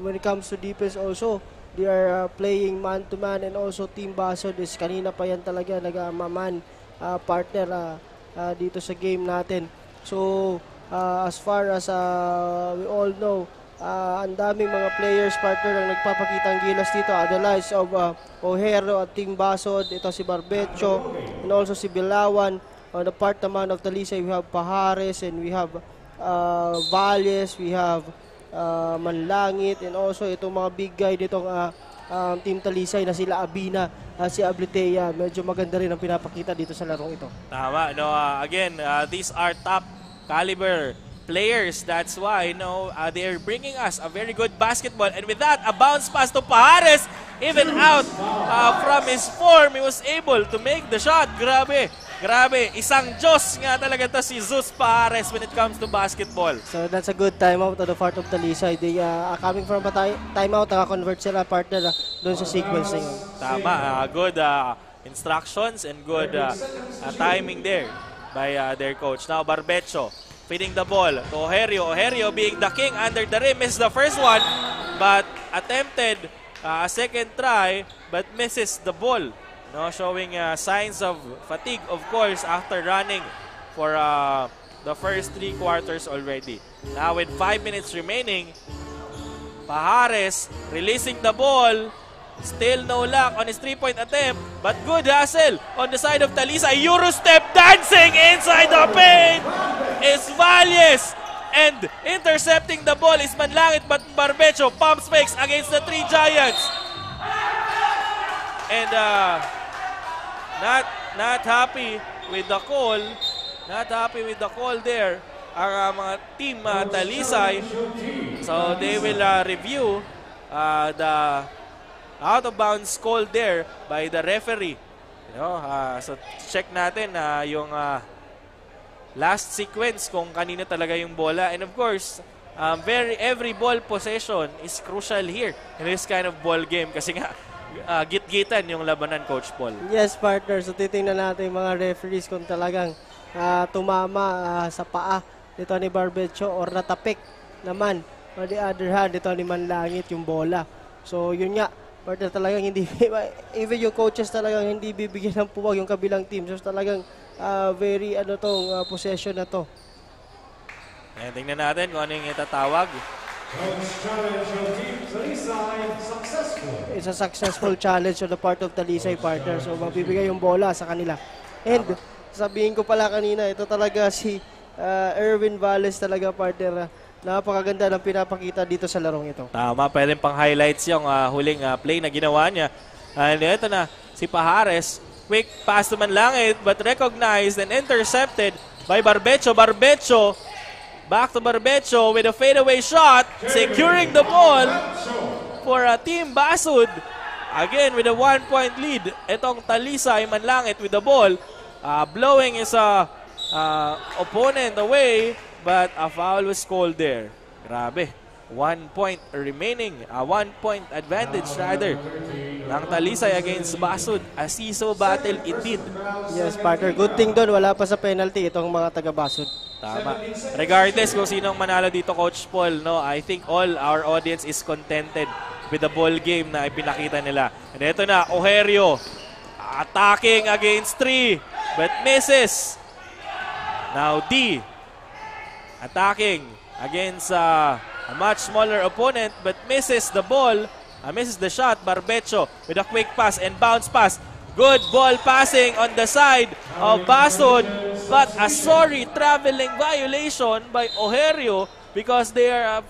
When it comes to defense also, they are playing man-to-man and also Team Basod is kanina pa yan talaga nag-man partner dito sa game natin. So as far as we all know, ang daming mga players partner ang nagpapakitang gilas dito. The likes of Ojero at Team Basod, ito si Barbecho and also si Bilawan. On the part naman of Talisay, we have Pajares and we have Valles, we have Manlangit and also itong mga big guy ditong Team Talisay na sila Abina, si Abletea. Medyo maganda rin ang pinapakita dito sa larong ito. Tama, no, again, these are top caliber players. That's why, they're bringing us a very good basketball. And with that, a bounce pass to Pajares, even out from his form, he was able to make the shot. Grabe. Isang Diyos nga talaga to si Zeus Pajares when it comes to basketball. So that's a good timeout on the part of Talisay. They coming from a timeout, naka-convert sila partner doon sa sequence na yun. Tama, good instructions and good timing there by their coach. Now Barbecho feeding the ball to Ojerio. Ojerio being the king under the rim, missed the first one, but attempted a second try, but misses the ball. Showing signs of fatigue, of course, after running for the first 3 quarters already. Now with 5 minutes remaining, Pajares releasing the ball. Still no luck on his 3-point attempt, but good hustle on the side of Talisay. Eurostep dancing inside the paint is Valles, and intercepting the ball is Manlangit, but Barbecho pump fakes against the 3 Giants. And not happy with the call. Not happy with the call there ang mga team Talisay. So they will review the out of bounds call there by the referee. So check natin yung last sequence kung kanina talaga yung bola. And of course, every ball possession is crucial here in this kind of ball game kasi nga git-gitan yung labanan, Coach Paul. Yes, partner. So titingnan natin yung mga referees kung talagang tumama sa paa dito ni Barbecho or natapik naman. On the other hand, dito ni Manlangit yung bola. So yun nga, partner, talagang hindi, even yung coaches talagang hindi bibigyan ng puwag yung kabilang team. So talagang very possession na to. Ayan, tingnan natin kung ano yung itatawag. It's a successful challenge on the part of Talisay, partner. So mabibigay yung bola sa kanila. And sabihin ko pala kanina, ito talaga si Erwin Valles talaga, partner. Napakaganda ng pinapakita dito sa larong ito. Tama, pwedeng pang highlights yung huling play na ginawa niya. And ito na, si Pajares. Quick pass to Manlangit, but recognized and intercepted by Barbecho. Barbecho, back to Barbecho with a fadeaway shot, securing the ball for Team Basud. Again, with a 1-point lead. Itong Talisay, Manlangit with the ball. Blowing his opponent away. But a foul was called there. Grabe. 1 point remaining. 1-point advantage rather ng Talisay against Basud. A seesaw battle indeed. Yes, partner. Good thing doon. Wala pa sa penalty itong mga taga-Basud. Tama. Regardless kung sinong manalo dito, Coach Paul, I think all our audience is contented with the ball game na ipinakita nila. And ito na, Ojerio. Attacking against 3. But misses. Now D. Attacking against a much smaller opponent but misses the ball, misses the shot. Barbecho with a quick pass and bounce pass. Good ball passing on the side of Basud, but a sorry traveling violation by Ojerio because they are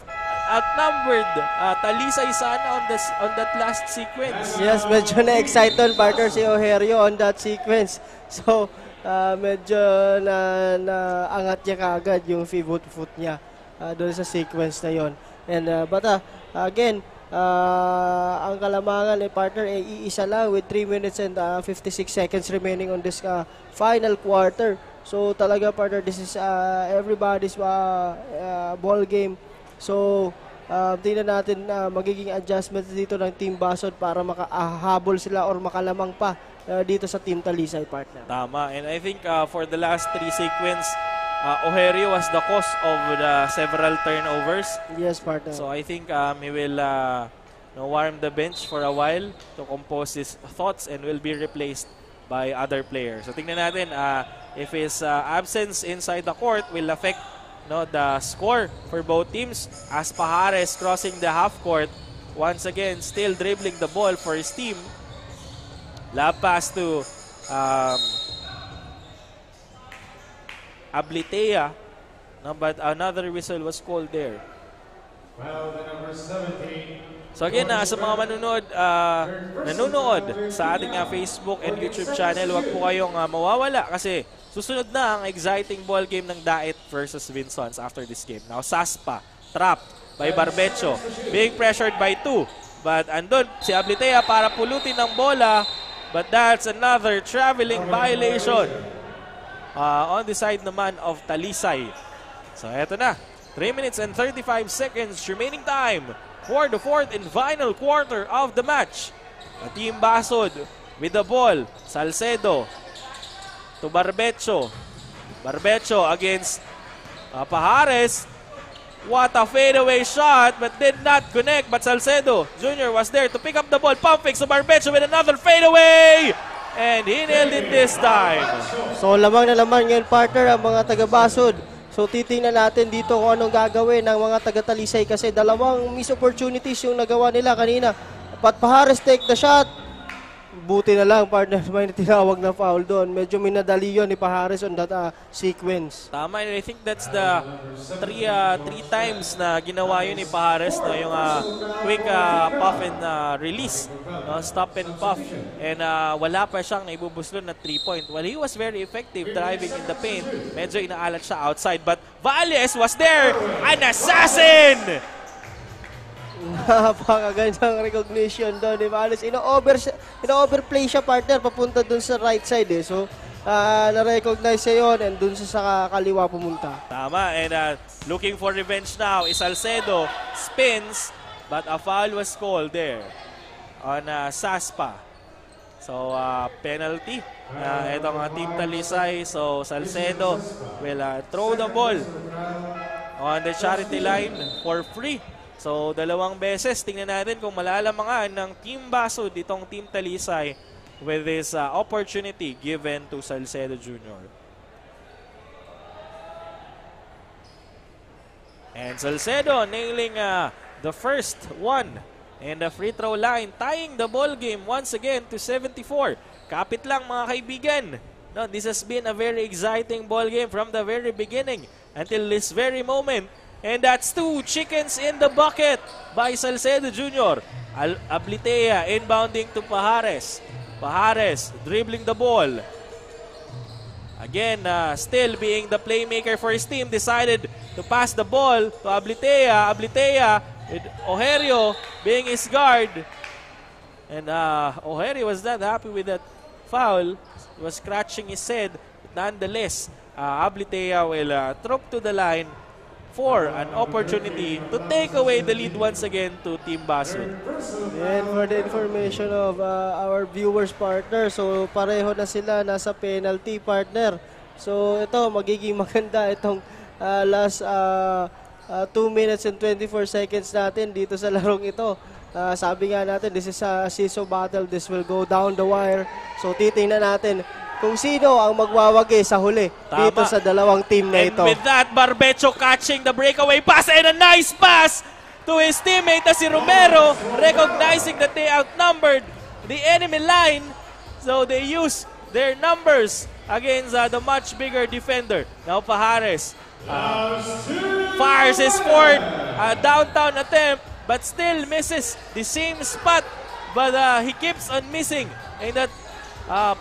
outnumbered. Talisay sana on that last sequence. Yes, medyo na-excited partner si Ojerio on that sequence. So, medyo na-angat niya kaagad yung foot niya doon sa sequence na yon. And but again, ang kalamangan partner ay iisa lang with 3 minutes and 56 seconds remaining on this final quarter. So talaga partner, this is everybody's ball game. So tingnan natin magiging adjustments dito ng Team Basod para makahabol sila or makalamang pa dito sa Team Talisay, partner. Tama. And I think for the last 3 sequence, Ojerio was the cause of the several turnovers. Yes, partner. So I think he will warm the bench for a while to compose his thoughts and will be replaced by other players. So tingnan natin if his absence inside the court will affect the score for both teams, as Pajares crossing the half court. Once again, still dribbling the ball for his team. Lob pass to Ablitea. No, but another whistle was called there. Well, the number 17. So again, sa mga nanonood sa ating Facebook and YouTube channel, huwag po kayong mawawala kasi susunod na ang exciting ball game ng Daet versus Vinsons after this game. Now, Saspa, trapped by Barbecho, being pressured by 2. But andun si Ablitea para pulutin ng bola, but that's another traveling violation on the side naman of Talisay. So eto na, 3 minutes and 35 seconds remaining time for the 4th and final quarter of the match. Team Basod with the ball, Salcedo to Barbecho. Barbecho against Pajares. What a fadeaway shot, but did not connect. But Salcedo Jr. was there to pick up the ball. Pump fakes to Barbecho with another fadeaway. And he nailed it this time. So lamang na lamang ngayon, partner, ang mga taga-Basod. So titingnan natin dito kung anong gagawin ng mga taga-Talisay kasi dalawang miss opportunities yung nagawa nila kanina. But Pajares take the shot. Buti na lang, partner, may tinawag na foul doon. Medyo minadali yun ni Pajares on that sequence. Tama, and I think that's the three times na ginawa yun ni Pajares, yung quick puff and release, stop and puff. And wala pa siyang naibubuslon na 3-point. Well, he was very effective driving in the paint. Medyo inaalat siya outside, but Valles was there! An assassin! Napakagandang recognition doon ni Valles. Ino-overplay siya, partner, papunta doon sa right side. So, na-recognize siya yun and doon sa kaliwa pumunta. Tama, and looking for revenge now is Salcedo. Spins, but a foul was called there on Saspa. So, penalty. Itong Team Talisay. So, Salcedo will throw the ball on the charity line for free. So, dalawang beses, tingnan natin kung malalamangan ng Team Basod itong Team Talisay with this opportunity given to Salcedo Jr. And Salcedo nailing the first one in the free throw line, tying the ball game once again to 74. Kapit lang, mga kaibigan. No, this has been a very exciting ball game from the very beginning until this very moment. And that's 2 chickens in the bucket by Salcedo Jr. Ablitea inbounding to Pajares. Pajares dribbling the ball. Again, still being the playmaker for his team, decided to pass the ball to Ablitea. Ablitea with Ojerio being his guard. And Ojerio was not happy with that foul. He was scratching his head. But nonetheless, Ablitea will troop to the line for an opportunity to take away the lead once again to Team Basod. And for the information of our viewers, partner, so pareho na sila nasa penalty, partner. So ito, magiging maganda itong last 2 minutes and 24 seconds natin dito sa larong ito. Sabi nga natin, this is a seesaw battle. This will go down the wire. So titingnan natin kung sino ang magwawagi sa huli dito sa dalawang team na ito. And with that, Barbecho catching the breakaway pass and a nice pass to his teammate na si Romero, recognizing that they outnumbered the enemy line. So they use their numbers against the much bigger defender. Now Pajares fires his fourth downtown attempt, but still misses the same spot. But he keeps on missing in that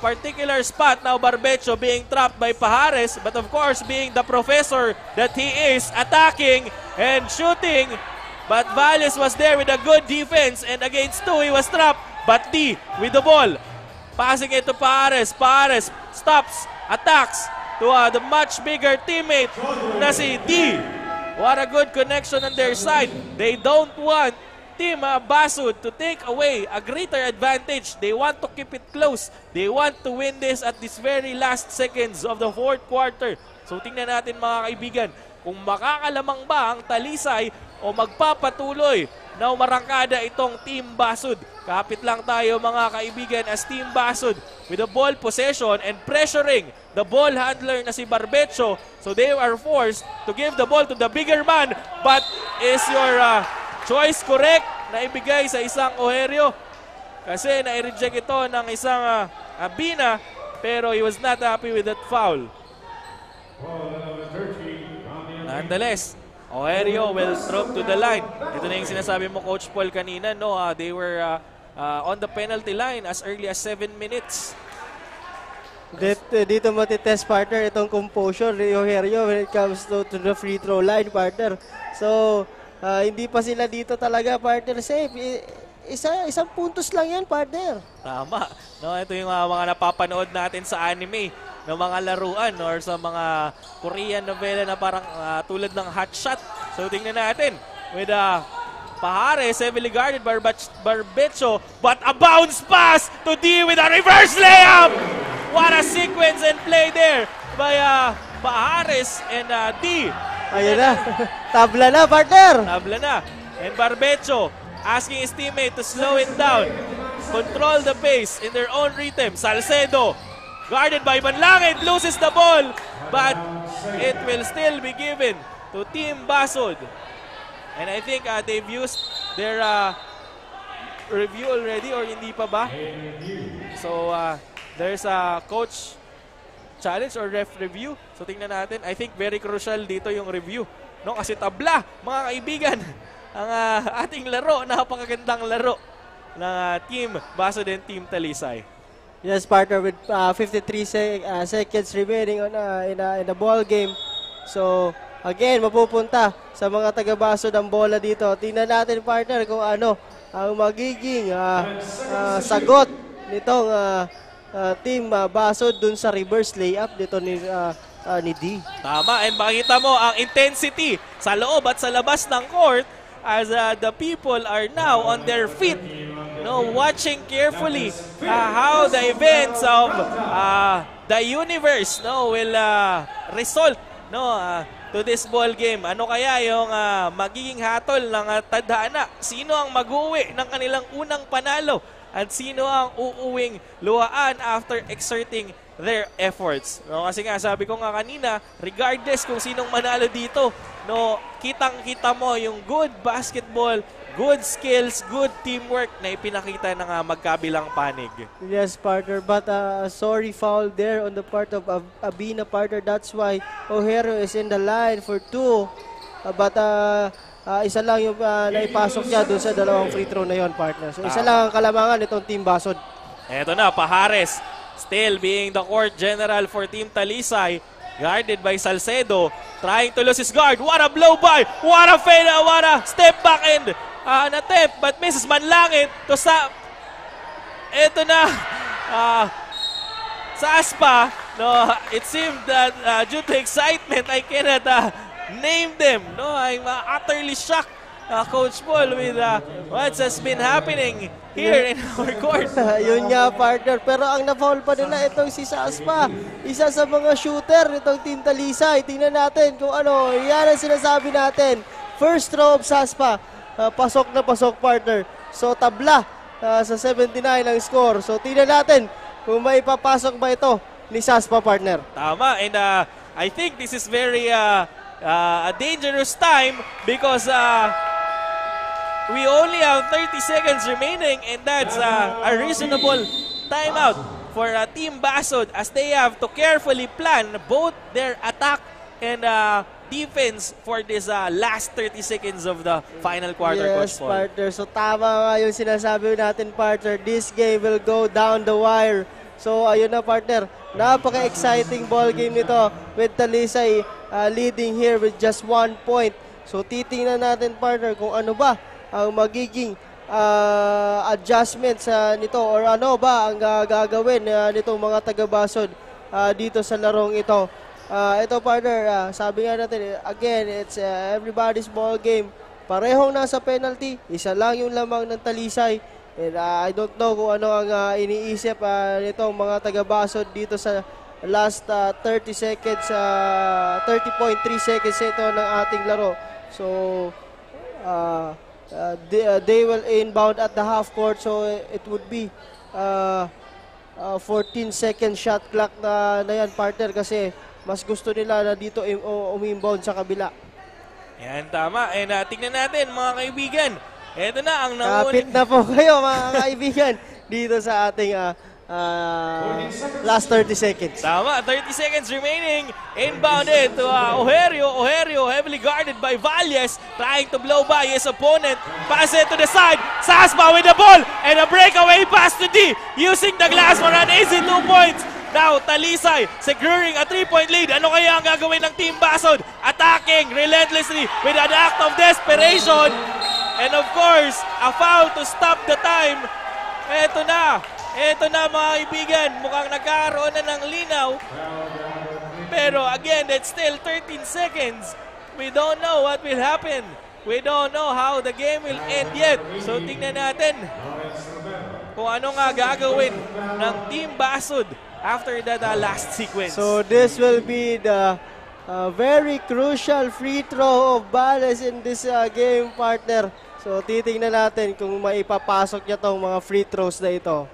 particular spot. Now Barbecho being trapped by Pajares, but of course being the professor that he is, attacking and shooting. But Valles was there with a good defense, and against 2 he was trapped. But D with the ball, passing it to Pajares. Pajares stops, attacks to the much bigger teammate na si D. What a good connection on their side. They don't want Team Basud to take away a greater advantage. They want to keep it close. They want to win this at this very last seconds of the fourth quarter. So tingnan natin mga kaibigan, kung makakalamang ba ang Talisay o magpapatuloy na umarangkada itong Team Basud. Kapit lang tayo mga kaibigan as Team Basud with the ball possession and pressuring the ball handler na si Barbecho. So they are forced to give the ball to the bigger man. But is your choice correct na ibigay sa isang Ojerio? Kasi na-reject ito ng isang Abina, pero he was not happy with that foul. Nonetheless, Ojerio will drop to the line. Ito na yung sinasabi mo, Coach Paul, kanina. No, they were on the penalty line as early as 7 minutes. Dito matitest, partner, itong composure ni Ojerio when it comes to the free throw line, partner. So, hindi pa sila dito talaga, partner, safe. Isang puntos lang yan, partner. Tama. No, ito yung mga napapanood natin sa anime ng mga laruan or sa mga Korean novela na parang tulad ng Hot Shot. So tingnan natin with Pajares, heavily guarded by Barbecho, but a bounce pass to D with a reverse layup! What a sequence and play there by Pajares and D. Ayun na. Tabla na, partner. Tabla na. And Barbecho asking his teammate to slow it down. Control the pace in their own rhythm. Salcedo, guarded by Manlangit, loses the ball. But it will still be given to Team Basud. And I think they've used their review already or hindi pa ba? So there's a coach challenge or ref review. So tingnan natin. I think very crucial dito yung review. No? Kasi tabla, mga kaibigan, ang ating laro, napakagandang laro ng Team Basud and Team Talisay. Yes, partner, with 53 seconds remaining on, in the ball game. So, again, mapupunta sa mga taga-Basud ang bola dito. Tingnan natin, partner, kung ano ang magiging sagot nitong Team Basud dun sa reverse layup dito ni D. Tama, and makita mo ang intensity sa loob at sa labas ng court as the people are now on their feet, no, watching carefully how the events of the universe, no, will result, no, to this ball game. Ano kaya yung magiging hatol ng tadhana? Sino ang mag-uwi ng kanilang unang panalo? At sino ang uuwing luhaan after exerting their efforts? No, kasi nga sabi ko nga kanina, regardless kung sinong manalo dito, no, kitang-kita mo yung good basketball, good skills, good teamwork na ipinakita ng magkabilang panig. Yes, partner, but sorry foul there on the part of Abina, partner. That's why Ojerio is in the line for 2. But isa lang yung naipasok niya doon sa dalawang free throw na yon, partner. So isa lang ang kalamangan nitong Team Basud. Eto na, Pajares still being the court general for Team Talisay, guarded by Salcedo, trying to lose his guard. What a blow by! What a fade! What a step back and an attempt, but misses Manlangit to stop. Eto na, sa Aspa, no, it seemed that due to excitement, I cannot name them. No, I'm utterly shocked, Coach Paul, with what has been happening here in our court. Yun nga, partner. Pero ang na-foul pa nila itong si Saspa. Isa sa mga shooter nitong Team Talisay. Tingnan natin kung ano. Yan ang sinasabi natin. First throw of Saspa. Pasok na pasok, partner. So, tabla sa 79 ang score. So, tingnan natin kung may papasok ba ito ni Saspa, partner. Tama. And I think this is very a dangerous time because we only have 30 seconds remaining, and that's a reasonable timeout for Team Basud as they have to carefully plan both their attack and defense for this last 30 seconds of the final quarter. Yes, Coach Paul. partner. So tama nga yung sinasabi natin, partner. This game will go down the wire. So ayun na, partner. Napaka-exciting ball game nito with Talisay leading here with just 1 point. So titingnan natin, partner, kung ano ba ang magiging adjustments nito or ano ba ang gagawin nitong mga taga-Basud dito sa larong ito. Ito partner, sabi nga natin, again, it's everybody's ball game. Parehong nasa penalty, isa lang yung lamang ng Talisay. And I don't know kung ano ang iniisip nitong mga taga-Basod dito sa last 30 seconds, 30.3 seconds ito ng ating laro. So, they will inbound at the half court, so it would be 14-second shot clock na yan, partner, kasi mas gusto nila na dito uminbound sa kabila. Yan, tama. And tingnan natin, mga kaibigan. Ito na ang kapit na po kayo, mga kaibigan, dito sa ating last 30 seconds. Tama, 30 seconds remaining. Inbounded to Ojerio. Ojerio heavily guarded by Valles, trying to blow by his opponent. Pass it to the side. Sasma with the ball. And a breakaway pass to D. Using the glass for an easy 2 points. Now, Talisay securing a 3-point lead. Ano kaya ang gagawin ng Team Basod? Attacking relentlessly with an act of desperation. And of course, a foul to stop the time. Ito na mga kaibigan. Mukhang nagkakaroon na ng linaw. Pero again, it's still 13 seconds. We don't know what will happen. We don't know how the game will end yet. So tingnan natin kung ano nga gagawin ng Team Basod after that last sequence. So this will be the very crucial free throw of Valles in this game, partner. So titingnan natin kung maipapasok niya tong mga free throws na ito.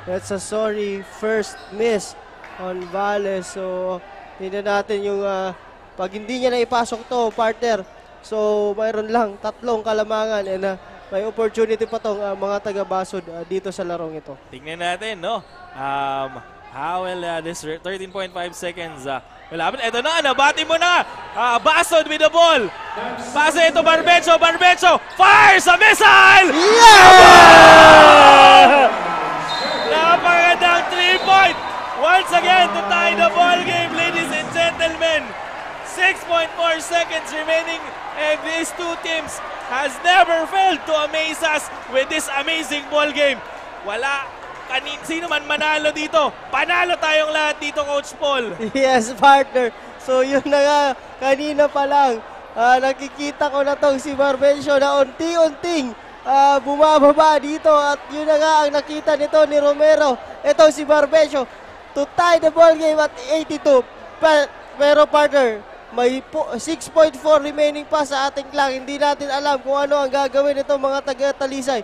That's a first miss on Valles. So tingnan natin yung pag hindi niya na ipasok to, partner. So mayroon lang 3 kalamangan and may opportunity pa tong mga taga-Basod dito sa larong ito. Tingnan natin, no? How will this 13.5 seconds will happen? Ito na, nabati mo na. Basod with the ball. Pasa ito, Barbecho. Barbecho fires a missile! Yeah! Napakagandang 3-point. Once again to tie the ball game, ladies and gentlemen. 6.4 seconds remaining, and these two teams has never failed to amaze us with this amazing ball game. Wala, sino man manalo dito. Panalo tayong lahat dito, Coach Paul. Yes, partner. So yun na nga, kanina pa lang, nakikita ko na tong si Barbencio na unti-unting bumababa dito, at yun na nga ang nakita nito ni Romero. Ito si Barbencio to tie the ball game at 82. Pero partner, may 6.4 remaining pa sa ating clock. Hindi natin alam kung ano ang gagawin nito mga taga-Talisay.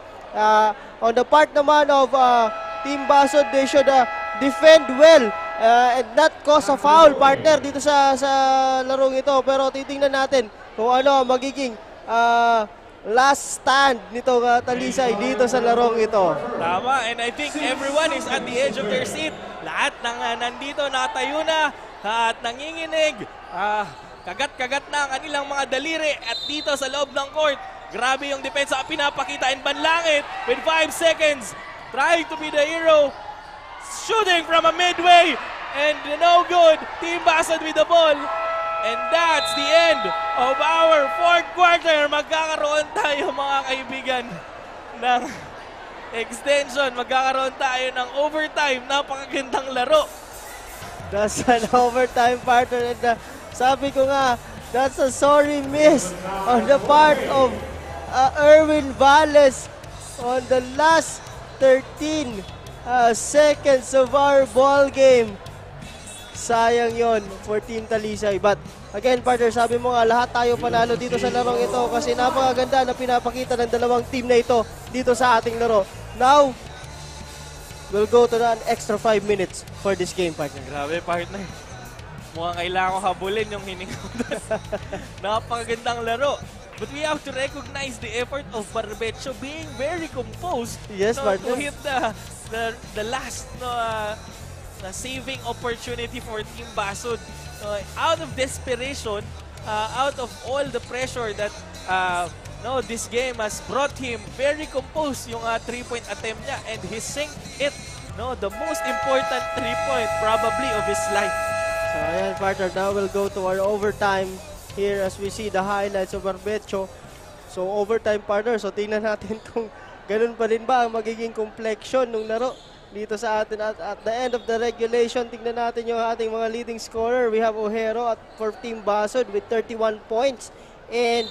On the part naman of Team Basod, they should defend well and not cause a foul, partner, dito sa larong ito. Pero titingnan natin kung ano ang magiging last stand nito Talisay dito sa larong ito. Tama, and I think everyone is at the edge of their seat. Lahat ng nandito natayo na at nanginginig. Kagat-kagat na ang kanilang mga daliri at dito sa loob ng court. Grabe yung depensa ang pinapakita in Banlangit with 5 seconds. Trying to be the hero. Shooting from a midway. And no good. Team Basod with the ball. And that's the end of our 4th quarter. Magkakaroon tayo mga kaibigan ng extension. Magkakaroon tayo ng overtime. Napakagandang laro. That's an overtime, partner. And sabi ko nga, that's a sorry miss on the part of Erwin Valles on the last 13 seconds of our ball game. Sayang yon for Team Talisay. But again, partner, sabi mo nga, lahat tayo panalo dito sa larong ito kasi napakaganda na pinapakita ng dalawang team na ito dito sa ating laro. Now, we'll go to an extra 5 minutes for this game, partner. Grabe, partner. Mukhang kailangan ko habulin yung hininga ko doon. Napakagandang laro. But we have to recognize the effort of Barbecho being very composed. Yes, partner. To hit the last saving opportunity for Team Basod. Out of desperation, out of all the pressure that this game has brought him, very composed yung 3-point attempt niya, and he synced it. The most important 3-point probably of his life. So ayan, partner, now we'll go to our overtime here as we see the highlights of Barbecho. So overtime, partner, so tingnan natin kung ganun pa rin ba ang magiging complexion ng laro dito sa atin. At the end of the regulation, tingnan natin yung ating mga leading scorer. We have Ojero for Team Basod with 31 points. And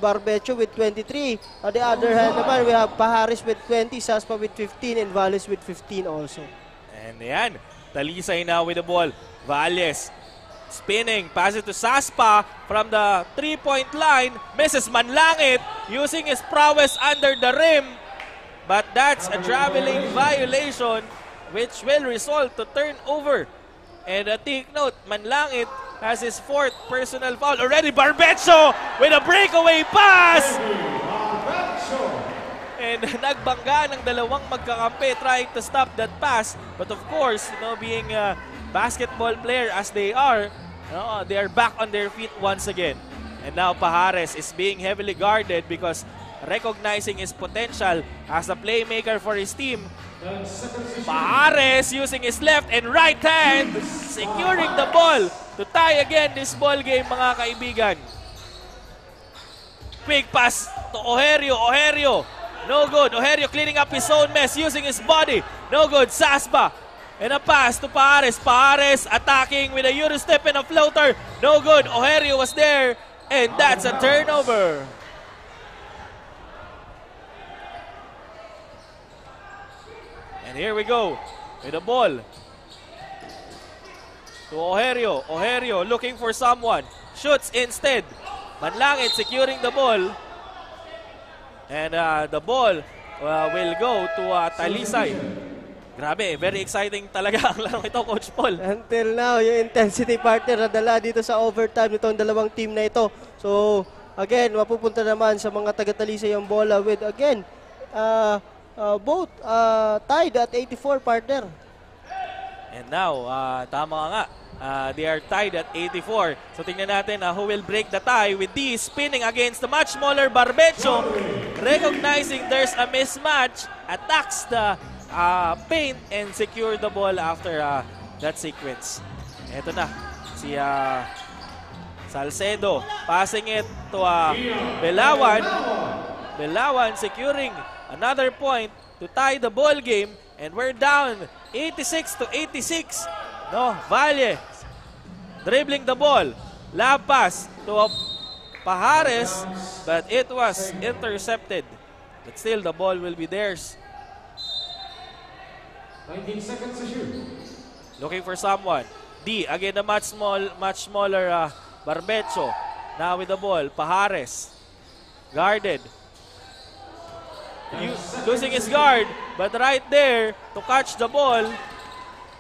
Barbecho with 23. On the other hand naman, we have Pahares with 20, Saspa with 15, and Valles with 15 also. And yan, Talisay now with the ball. Valles spinning, pass it to Saspa from the 3-point line. Misses Manlangit using his prowess under the rim. But that's a traveling violation which will result to turnover. And take note, Manlangit has his 4th personal foul. Already Barbecho with a breakaway pass! And nagbangga ng dalawang magkakampi trying to stop that pass. But of course, being a basketball player as they are back on their feet once again. And now Pahares is being heavily guarded because recognizing his potential as a playmaker for his team. Pahares using his left and right hand, securing the ball to tie again this ball game, mga kaibigan. Quick pass to Ojerio. Ojerio, no good. Ojerio cleaning up his own mess using his body. No good. Saspa. And a pass to Pahares. Pahares attacking with a Eurostep and a floater. No good. Ojerio was there. And that's a turnover. And here we go with the ball to Ojerio. Ojerio looking for someone. Shoots instead. Manlangit securing the ball. And the ball will go to Talisay. Grabe, very exciting talaga ang larong ito, Coach Paul. Until now, yung intensity partner na dala dito sa overtime nitong dalawang team na ito. So, again, mapupunta naman sa mga taga-Talisay ang bola with, again, both tied at 84, partner. And now, tama nga, they are tied at 84. So tingnan natin who will break the tie with D spinning against the much smaller Barbecho. Recognizing there's a mismatch, attacks the paint and secure the ball after that sequence. Ito na, si Salcedo passing it to Belawan. Belawan securing another point to tie the ball game, and we're down 86-86. No, Valle dribbling the ball. Lab pass to Pahares, but it was intercepted. But still, the ball will be theirs. 19 seconds to shoot. Looking for someone. D, again the much smaller Barbecho. Now with the ball, Pahares. Guarded. Losing his guard, but right there to catch the ball.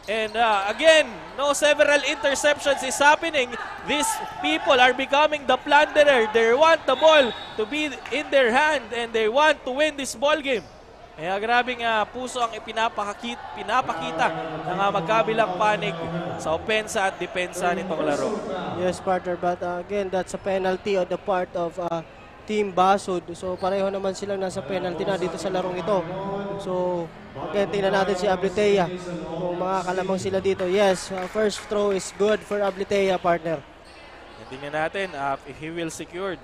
And again, several interceptions is happening. These people are becoming the plunderer. They want the ball to be in their hand and they want to win this ball game. Kaya grabing puso ang pinapakita ng magkabilang panig sa opensa at depensa nitong laro. Yes, partner, but again, that's a penalty on the part of Team Basod. So pareho naman silang nasa penalty na dito sa larong ito. So again, tingnan natin si Abletea. Kung makakalamang sila dito. Yes, first throw is good for Abletea, partner. Tingnan natin if we will secure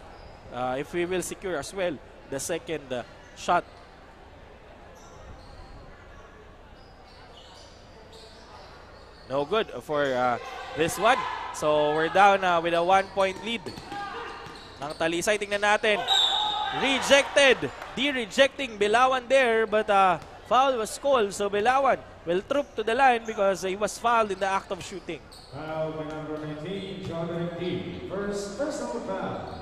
as well the second shot. No good for this one. So we're down with a 1-point lead. Ang Talisay, tingnan natin. Rejected. Rejecting Belawan there, but foul was called. So Belawan will troop to the line because he was fouled in the act of shooting. Foul by number 19, Jonathan D. First personal foul.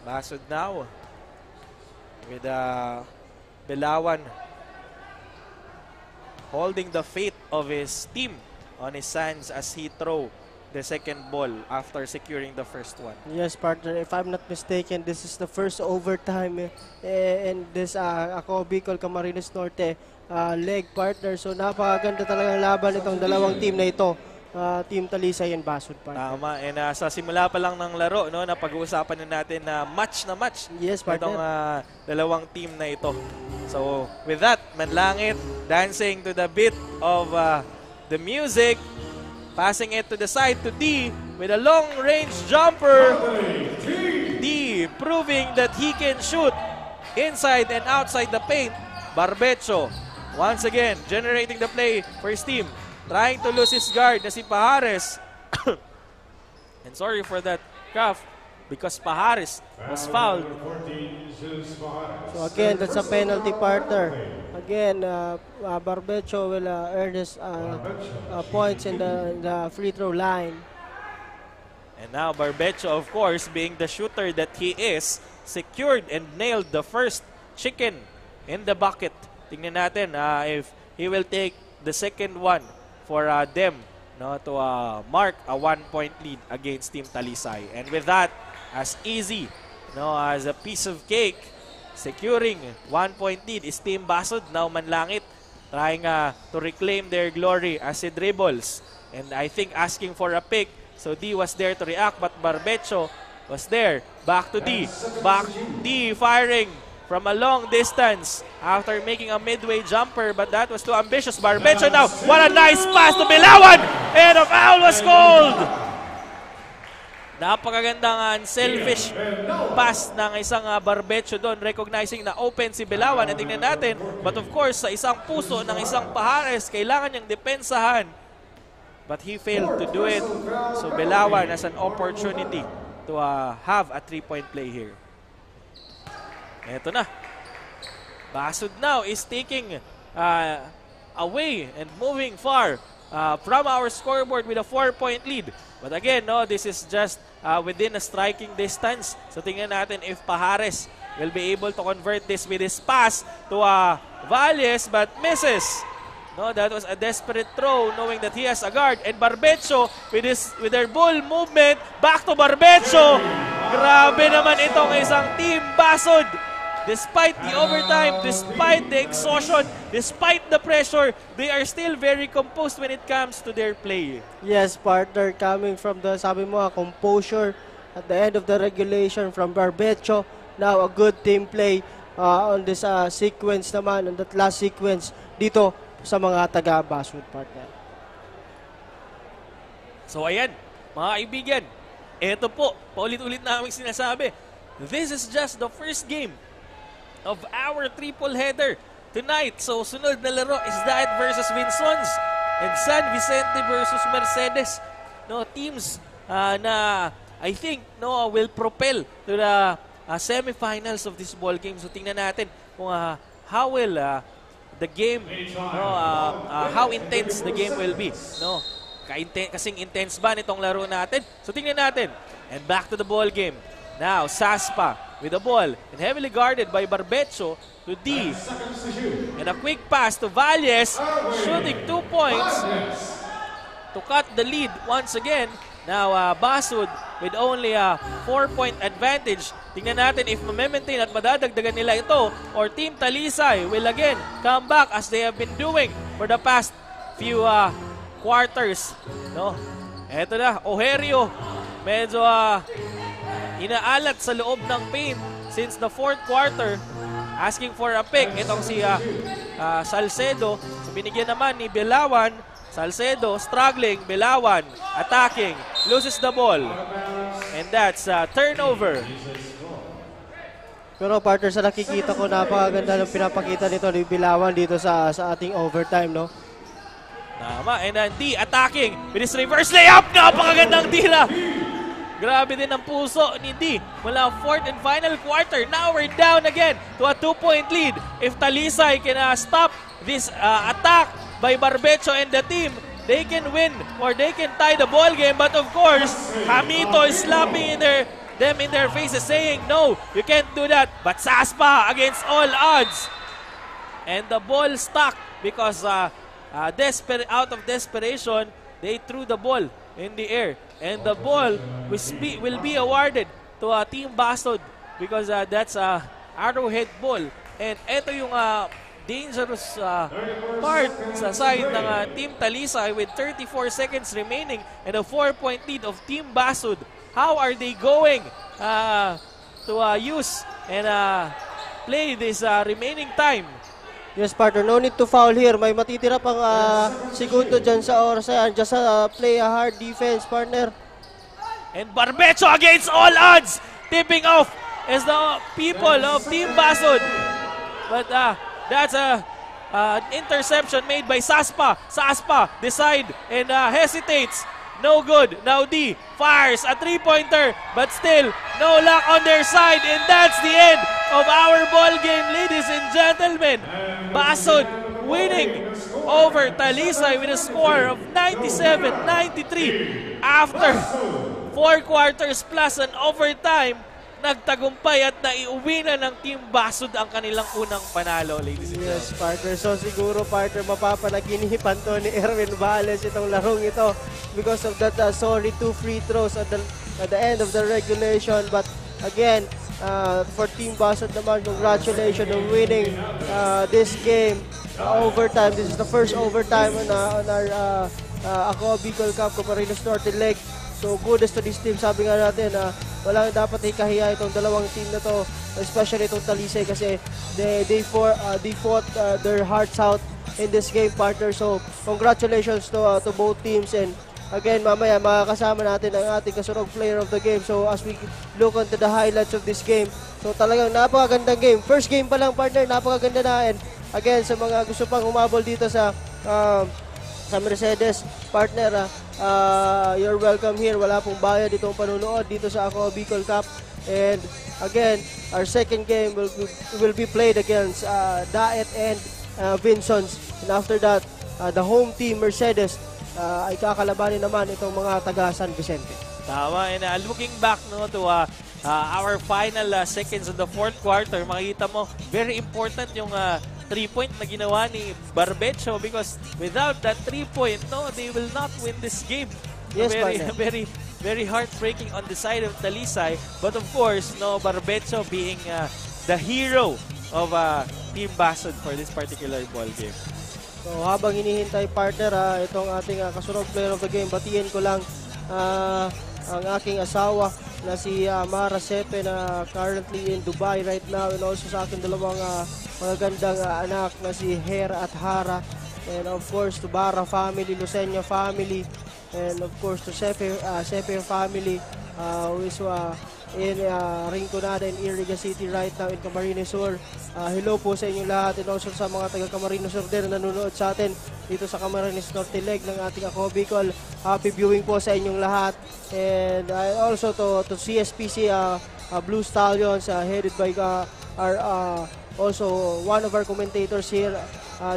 Basod now with Belawan holding the fate of his team on his hands as he throw the second ball after securing the first one. Yes, partner. If I'm not mistaken, this is the first overtime in this Ako Bicol Camarines Norte leg, partner. So napakaganda talagang laban itong dalawang team na ito. Team Talisay and Basod, partner. Tama. And sa simula pa lang ng laro, na pag-uusapan na natin na match. Yes, partner. Itong dalawang team na ito. So with that, Manlangit dancing to the beat of the music. Passing it to the side to D with a long-range jumper. D proving that he can shoot inside and outside the paint. Barbecho, once again, generating the play for his team. Trying to lose his guard na si Pajares. And sorry for that, Kraft, because Pajares was fouled. So again, that's a penalty, partner. Again, Barbecho will earn his points in the free throw line. And now Barbecho, of course, being the shooter that he is, secured and nailed the first chicken in the bucket. Tingnan natin if he will take the second one for them to mark a 1-point lead against Team Talisay. And with that, as easy as a piece of cake, securing 1-point lead is Team Basud. Now Manlangit trying to reclaim their glory as he dribbles. And I think asking for a pick. So D was there to react, but Barbecho was there. Back to D. Back D firing from a long distance after making a midway jumper, but that was too ambitious. Barbecho now. What a nice pass to Bilawan! And a foul was called! Napakagandang unselfish pass ng isang Barbecho doon, recognizing na open si Bilawan. At tingnan natin, but of course, sa isang puso ng isang Pajares, kailangan niyang depensahan. But he failed to do it. So Bilawan has an opportunity to have a 3-point play here. Eto na. Basud now is taking away and moving far from our scoreboard with a 4-point lead. But again, this is just within a striking distance. So tingnan natin if Pajares will be able to convert this with his pass to Valles, but misses. That was a desperate throw, knowing that he has a guard. And Barbecho with their ball movement, back to Barbecho. Grabe naman itong isang Team Basud. Despite the overtime, despite the exhaustion, despite the pressure, they are still very composed when it comes to their play. Yes, partner, coming from the, sabi mo, composure at the end of the regulation from Barbecho. Now a good team play on this sequence naman, on that last sequence dito sa mga taga-Basud, partner. So ayan, mga kaibigan, eto po, paulit-ulit namin sinasabi, this is just the first game of our triple header tonight. So sunod na laro is Daet versus Vinsons and San Vicente versus Mercedes. Teams na I think will propel to the semifinals of this ball game. So tingnan natin kung how will the game, how intense the game will be. Kasing intense ba nitong laro natin? So tingnan natin. And back to the ball game. Now, Saspa with the ball and heavily guarded by Barbecho to D. And a quick pass to Valles, shooting 2 points to cut the lead once again. Now, Basud with only a 4-point advantage. Tingnan natin if ma-maintain at madadagdagan nila ito or Team Talisay will again come back as they have been doing for the past few quarters. Eto na, Ojerio medyo inaalat sa loob ng paint since the 4th quarter, asking for a pick. Itong si Salcedo. So binigyan naman ni Bilawan. Salcedo struggling, Bilawan attacking, loses the ball. And that's a turnover. Pero partner, sa nakikita ko, napakaganda ng pinapakita nito ni Bilawan dito sa ating overtime, Tama, and then D attacking with his reverse layup. Napakagandang tira. Grabe din ang puso ni D mula 4th and final quarter. Now we're down again to a 2-point lead. If Talisay can stop this attack by Barbecho and the team, they can win or they can tie the ball game. But of course, Hamito is slapping them in their faces saying, no, you can't do that. But Saspa against all odds. And the ball stuck because out of desperation, they threw the ball in the air. And the ball will be awarded to Team Basud because that's a arrowhead ball. And ito yung dangerous part sa side ng Team Talisay with 34 seconds remaining and a 4-point lead of Team Basud. How are they going to use and play this remaining time? Yes, partner. No need to foul here. May matitira pang segundo dyan sa oras. Just play a hard defense, partner. And Barbecho against all odds. Tipping off is the people of Team Basud. But that's an interception made by Saspa. Saspa decide and hesitates. No good. Now D fires a three-pointer, but still no luck on their side, and that's the end of our ball game, ladies and gentlemen. Basud winning over Talisay with a score of 97-93 after 4 quarters plus an overtime. Nagtagumpay at naiuwi na ng Team Basud ang kanilang unang panalo, ladies and gentlemen. Yes, partner. So siguro, partner, mapapanaginipan to ni Erwin Vales itong larong ito because of that sorry 2 free throws at the end of the regulation. But again, for Team Basud naman, congratulations on winning this game overtime. This is the first overtime on our Ako Bicol Cup Camarines Norte leg. So kudos to this team. Sabi nga natin, walang dapat ikahiya itong dalawang team na to, especially itong Talisay kasi they fought their hearts out in this game, partner. So congratulations to both teams, and again mamaya makakasama natin ang ating kasurog player of the game. So as we look onto the highlights of this game, so talagang napakagandang game. First game pa lang, partner, napakaganda na. And again, sa mga gusto pang humabol dito sa Mercedes, partner, you're welcome here. Wala pong bayad itong panunood dito sa Ako Bicol Cup. And again, our second game will be played against Daet and Vinsons. And after that, the home team Mercedes ay kakalabanin naman itong mga taga San Vicente. Tama. And looking back to our final seconds of the fourth quarter, makikita mo, very important yung 3-point na ginawa ni Barbecho, because without that 3-point, they will not win this game. Yes, very heartbreaking on the side of Talisay. But of course, Barbecho being the hero of Team Basud for this particular ball game. So habang hinihintay, partner, itong ating kasurog player of the game, batiin ko lang ang aking asawa na si Mara Sepe na currently in Dubai right now, and also sa aking dalawang magagandang anak na si Hera at Hara, and of course to Bara family, Lucena family, and of course to Sepe family who is in Rinconada and Iriga City right now in Camarines Sur. Hello po sa inyong lahat, and also sa mga taga Camarines Sur din na nanonood sa atin dito sa Camarines Norte leg ng ating Ako Bicol. Happy viewing po sa inyong lahat. And also to CSPC Blue Stallions, headed by our also one of our commentators here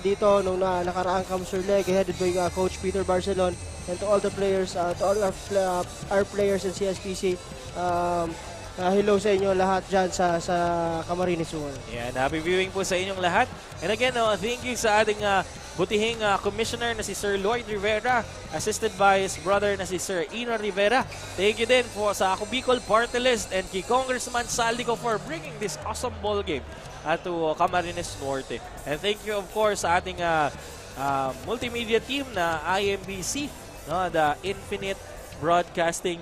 dito nung nakaraang Kamsur leg, headed by Coach Peter Barcelon. And to all the players, to all our players in CSPC, hello sa inyo lahat dyan sa Camarines Sur. Yan, happy viewing po sa inyong lahat. And again, thank you sa ating butihing commissioner na si Sir Lloyd Rivera, assisted by his brother na si Sir Ino Rivera. Thank you din po sa Ako Bicol Party List and kay Congressman Saldico for bringing this awesome ball game to Camarines Norte. And thank you of course sa ating multimedia team na IMBC, the Infinite Broadcasting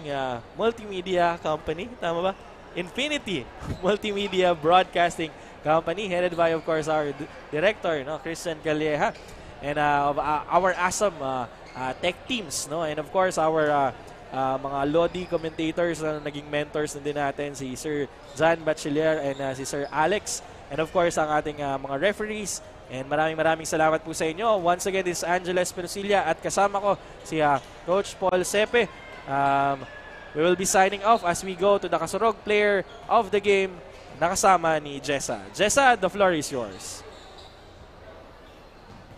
Multimedia Company, tama ba? Infinity Multimedia Broadcasting Company, headed by of course our director, Christian Calleja, and our awesome tech teams, and of course our mga Lodi commentators na naging mentors na din natin, si Sir John Bachiller and si Sir Alex, and of course ang ating mga referees. And maraming salamat po sa inyo. Once again, this is Angela Espinocilla at kasama ko si Coach Paul Sepe. We will be signing off as we go to the Kasurog player of the game, nakasama ni Jessa. Jessa, the floor is yours.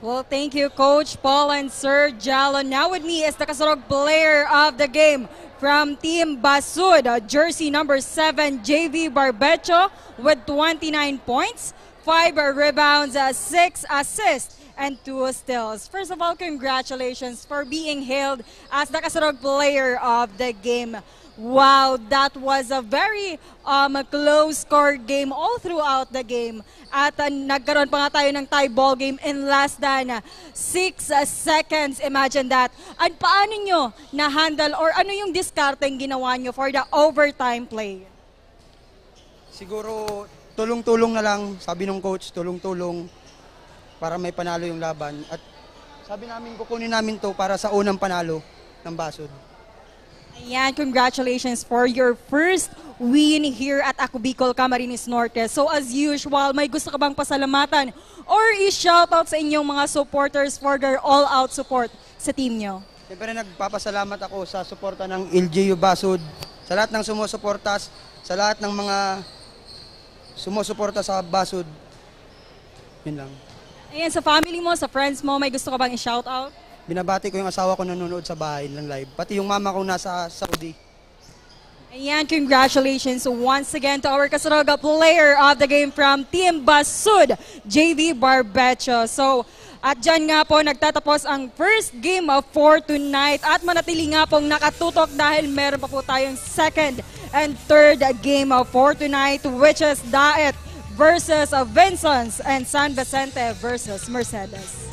Well, thank you, Coach Paul and Sir Jalo. Now with me is the Kasurog player of the game from Team Basud, jersey number 7, JV Barbecho, with 29 points, 5 rebounds, 6 assists, and 2 steals. First of all, congratulations for being hailed as the Kasurog player of the game. Wow, that was a very close score game all throughout the game. At nagkaroon pa nga tayo ng tie ball game in less than 6 seconds. Imagine that. At paano nyo na-handle or ano yung discarding ginawa nyo for the overtime play? Siguro tulong-tulong na lang, sabi ng coach, tulong-tulong para may panalo yung laban. At sabi namin, kukunin namin to para sa unang panalo ng Basud. Ayan, congratulations for your first win here at Ako Bicol, Camarines Norte. So as usual, may gusto ka bang pasalamatan or i-shoutout sa inyong mga supporters for their all-out support sa team nyo? Siyempre nagpapasalamat ako sa suporta ng LGU Basud, sa lahat ng sumusuportas, sa lahat ng mga sumusuporta sa Basud. Yun lang. Ayan, sa family mo, sa friends mo, may gusto ka bang i-shoutout? Binabati ko yung asawa ko nanonood sa bahay ng live. Pati yung mama ko nasa Saudi. Ayan, congratulations once again to our Kasaroga player of the game from Team Basud, JV Barbecho. So, at dyan nga po nagtatapos ang first game of 4 tonight at manatili nga pong nakatutok dahil meron pa po tayong second and third game of 4 tonight, which is Daet versus Vincents and San Vicente versus Mercedes.